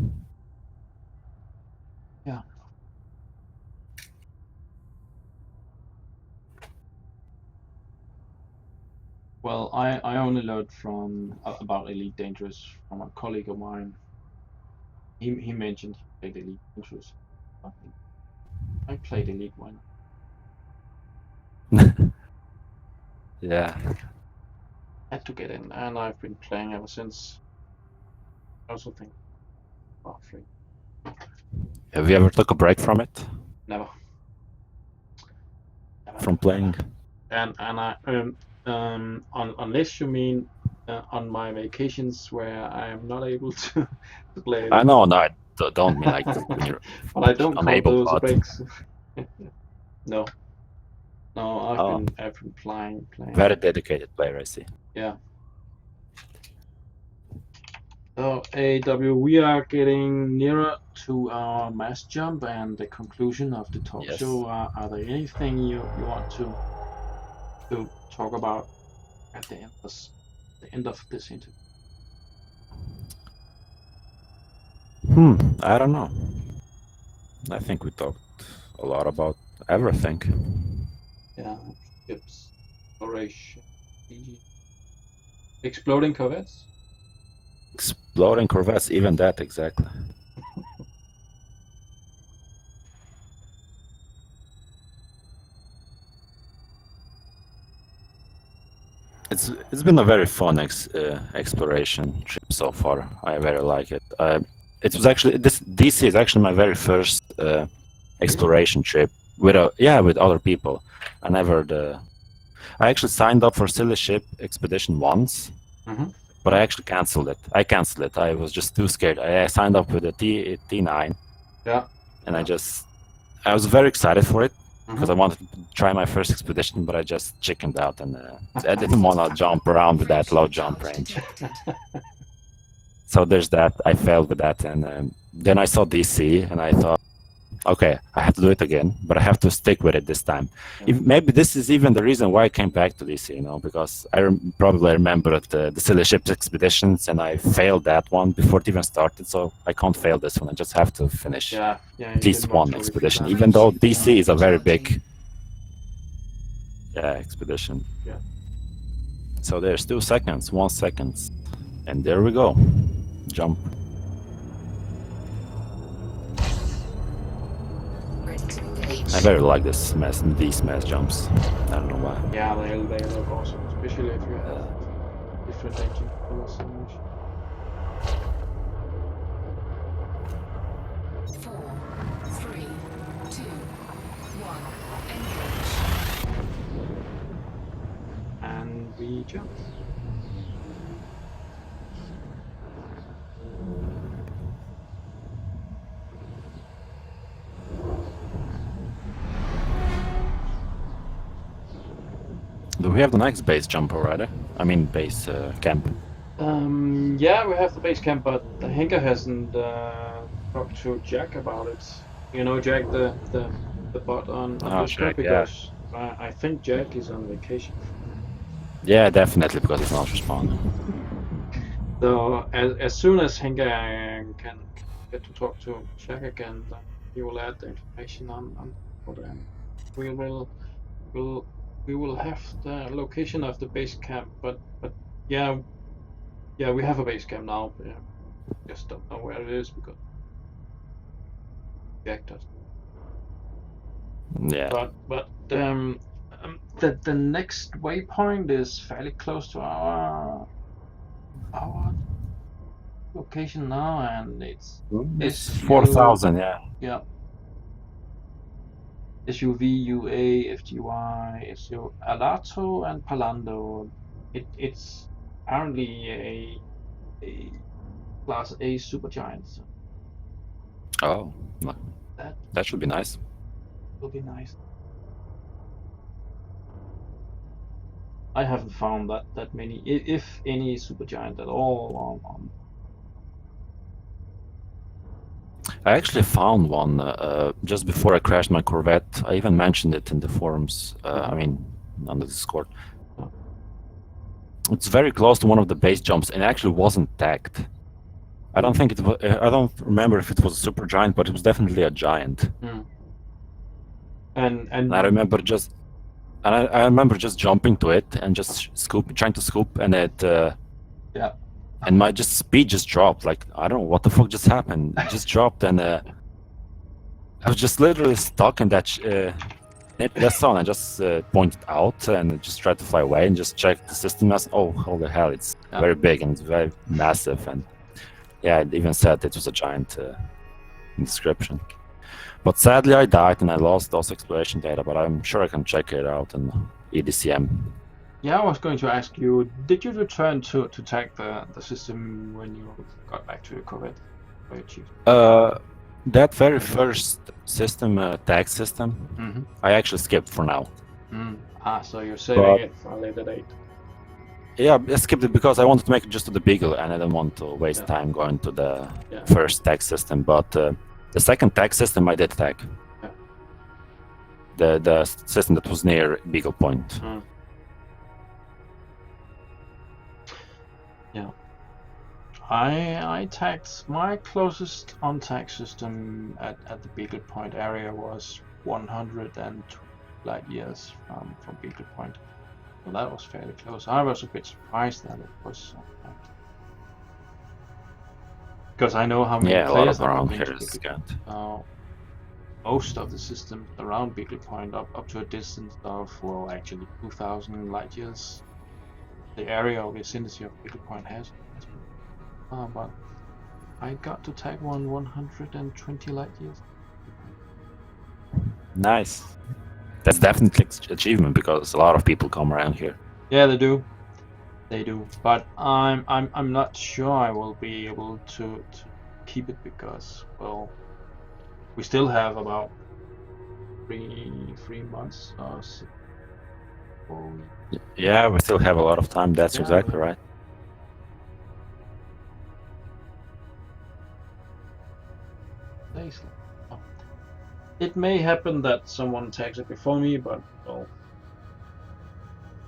D: yeah. Well, I only learned about Elite Dangerous from a colleague of mine. He mentioned he played Elite Dangerous. I played Elite one.
C: Yeah.
D: Had to get in, and I've been playing ever since. I also think. Free.
C: Have you ever took a break from it?
D: Never.
C: From playing?
D: And I unless you mean on my vacations where I am not able to play.
C: I know, no, I don't mean like when you're
D: but I don't call those breaks. No. No, I've been playing.
C: Very dedicated player, I see.
D: Yeah. So AW, we are getting nearer to our mass jump and the conclusion of the talk show. Are there anything you want to talk about at the end of this interview?
C: I don't know. I think we talked a lot about everything.
D: Yeah, ships, exploration, exploding corvettes.
C: Exploding corvettes, even that exactly. It's been a very fun exploration trip so far. I very like it. It was actually DECE is actually my very first exploration trip with other people. I actually signed up for Silly Ship Expedition once, but I actually canceled it. I was just too scared. I signed up with the T9.
D: Yeah.
C: And I was very excited for it because I wanted to try my first expedition, but I just chickened out and I didn't want to jump around with that low jump range. So there's that. I failed with that, and then I saw DECE, and I thought, okay, I have to do it again, but I have to stick with it this time. Maybe this is even the reason why I came back to DECE, because I probably remembered the Silly Ships expeditions, and I failed that one before it even started, so I can't fail this one. I just have to finish
D: Yeah,
C: at least
D: didn't want
C: one
D: to repeat
C: expedition,
D: that.
C: even though DECE is a very big expedition.
D: Yeah.
C: So there's 2 seconds, 1 second, and there we go. Jump. I very like these mass jumps. I don't know why.
D: Yeah, they look awesome, especially if you have different engine colors so much.
B: 4, 3, 2, 1. Engage.
D: And we jump.
C: Do we have the next base jump already? I mean base camp.
D: Yeah, we have the base camp, but Henker hasn't talked to Jack about it. You know, Jack, the bot on Discord,
C: Jack, yeah.
D: because I think Jack is on vacation.
C: Yeah, definitely, because it's not responding.
D: So as soon as Henker can get to talk to Jack again, then he will add the information on what we will have the location of the base camp, but yeah, we have a base camp now. But, just don't know where it is because Jack does.
C: Yeah.
D: But the next waypoint is fairly close to our location now, and it's
C: 4,000, yeah.
D: Yeah. SUV, UA, FGY, SU Alato, and Palando. It's apparently a Class A supergiant. So
C: Oh, that should be nice.
D: will be nice. I haven't found that many, if any, supergiant at all on.
C: I actually found one just before I crashed my Corvette. I even mentioned it in the forums. I mean, on the Discord. It's very close to one of the base jumps, and it actually wasn't tagged. I don't think it was. I don't remember if it was a super giant, but it was definitely a giant.
D: And
C: I remember just, I remember just jumping to it and just trying to scoop, and it. And my speed just dropped. Like, I don't know what the fuck just happened. It just dropped, and I was just literally stuck in that zone. I just pointed out and just tried to fly away and just checked the system. Oh, holy hell! It's very big and it's very massive, and yeah, it even said it was a giant in description. But sadly, I died and I lost those exploration data. But I'm sure I can check it out in EDCM.
D: Yeah, I was going to ask you, did you return to tag the system when you got back to your Corvette?
C: That very first system, tag system, I actually skipped for now.
D: So you're saving it for a later date.
C: Yeah, I skipped it because I wanted to make it just to the Beagle, and I didn't want to waste time going to the first tag system. But the second tag system I did tag. The system that was near Beagle Point. Yeah.
D: I tagged my closest on-tag system at the Beagle Point area was 102 light years from Beagle Point. So that was fairly close. I was a bit surprised that it was because I know how many players
C: around here is good.
D: Most of the systems around Beagle Point up to a distance of, well, actually 2,000 light years. The area or vicinity of Beagle Point has but I got to tag 120 light years.
C: Nice. That's definitely an achievement because a lot of people come around here.
D: Yeah, they do. They do. But I'm not sure I will be able to keep it because, well, we still have about three months or so.
C: Yeah, we still have a lot of time. That's exactly right.
D: nicely. It may happen that someone tags it before me, but well,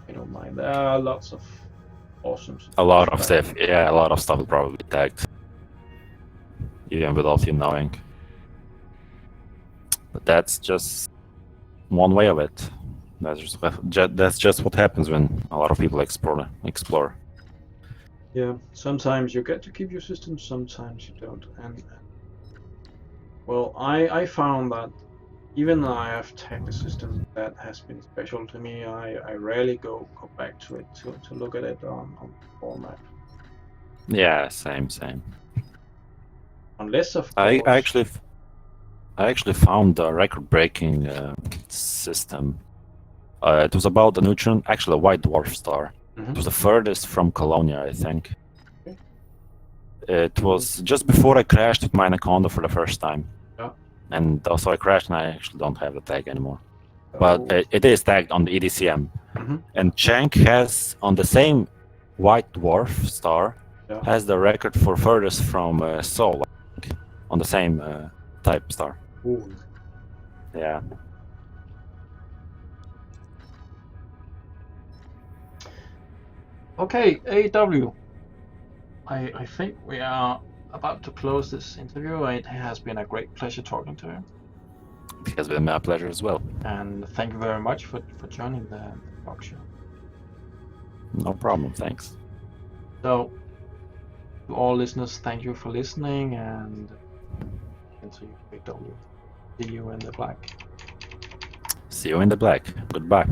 D: I don't mind. There are lots of awesome
C: A lot of
D: stuff.
C: stuff. Yeah, a lot of stuff will probably be tagged, even without you knowing. But that's just one way of it. That's just what happens when a lot of people explore.
D: Yeah, sometimes you get to keep your system, sometimes you don't. And well, I found that even though I have tagged a system that has been special to me, I rarely go back to it to look at it on the format.
C: Yeah, same.
D: Unless, of
C: I
D: course.
C: actually found a record-breaking system. It was about the neutron, actually a white dwarf star. It was the furthest from Colonia, I think.
D: Okay.
C: It was just before I crashed with my Anaconda for the first time.
D: Yeah.
C: And also I crashed and I actually don't have the tag anymore.
D: Oh.
C: But it is tagged on the EDCM. And Chang has, on the same white dwarf star, has the record for furthest from Sol, on the same type star.
D: Ooh.
C: Yeah.
D: Okay, AW. I think we are about to close this interview. It has been a great pleasure talking to you.
C: It has been my pleasure as well.
D: And thank you very much for joining the talk show.
C: No problem, thanks.
D: So, to all listeners, thank you for listening, and to you, AW. See you in the black.
C: See you in the black. Goodbye.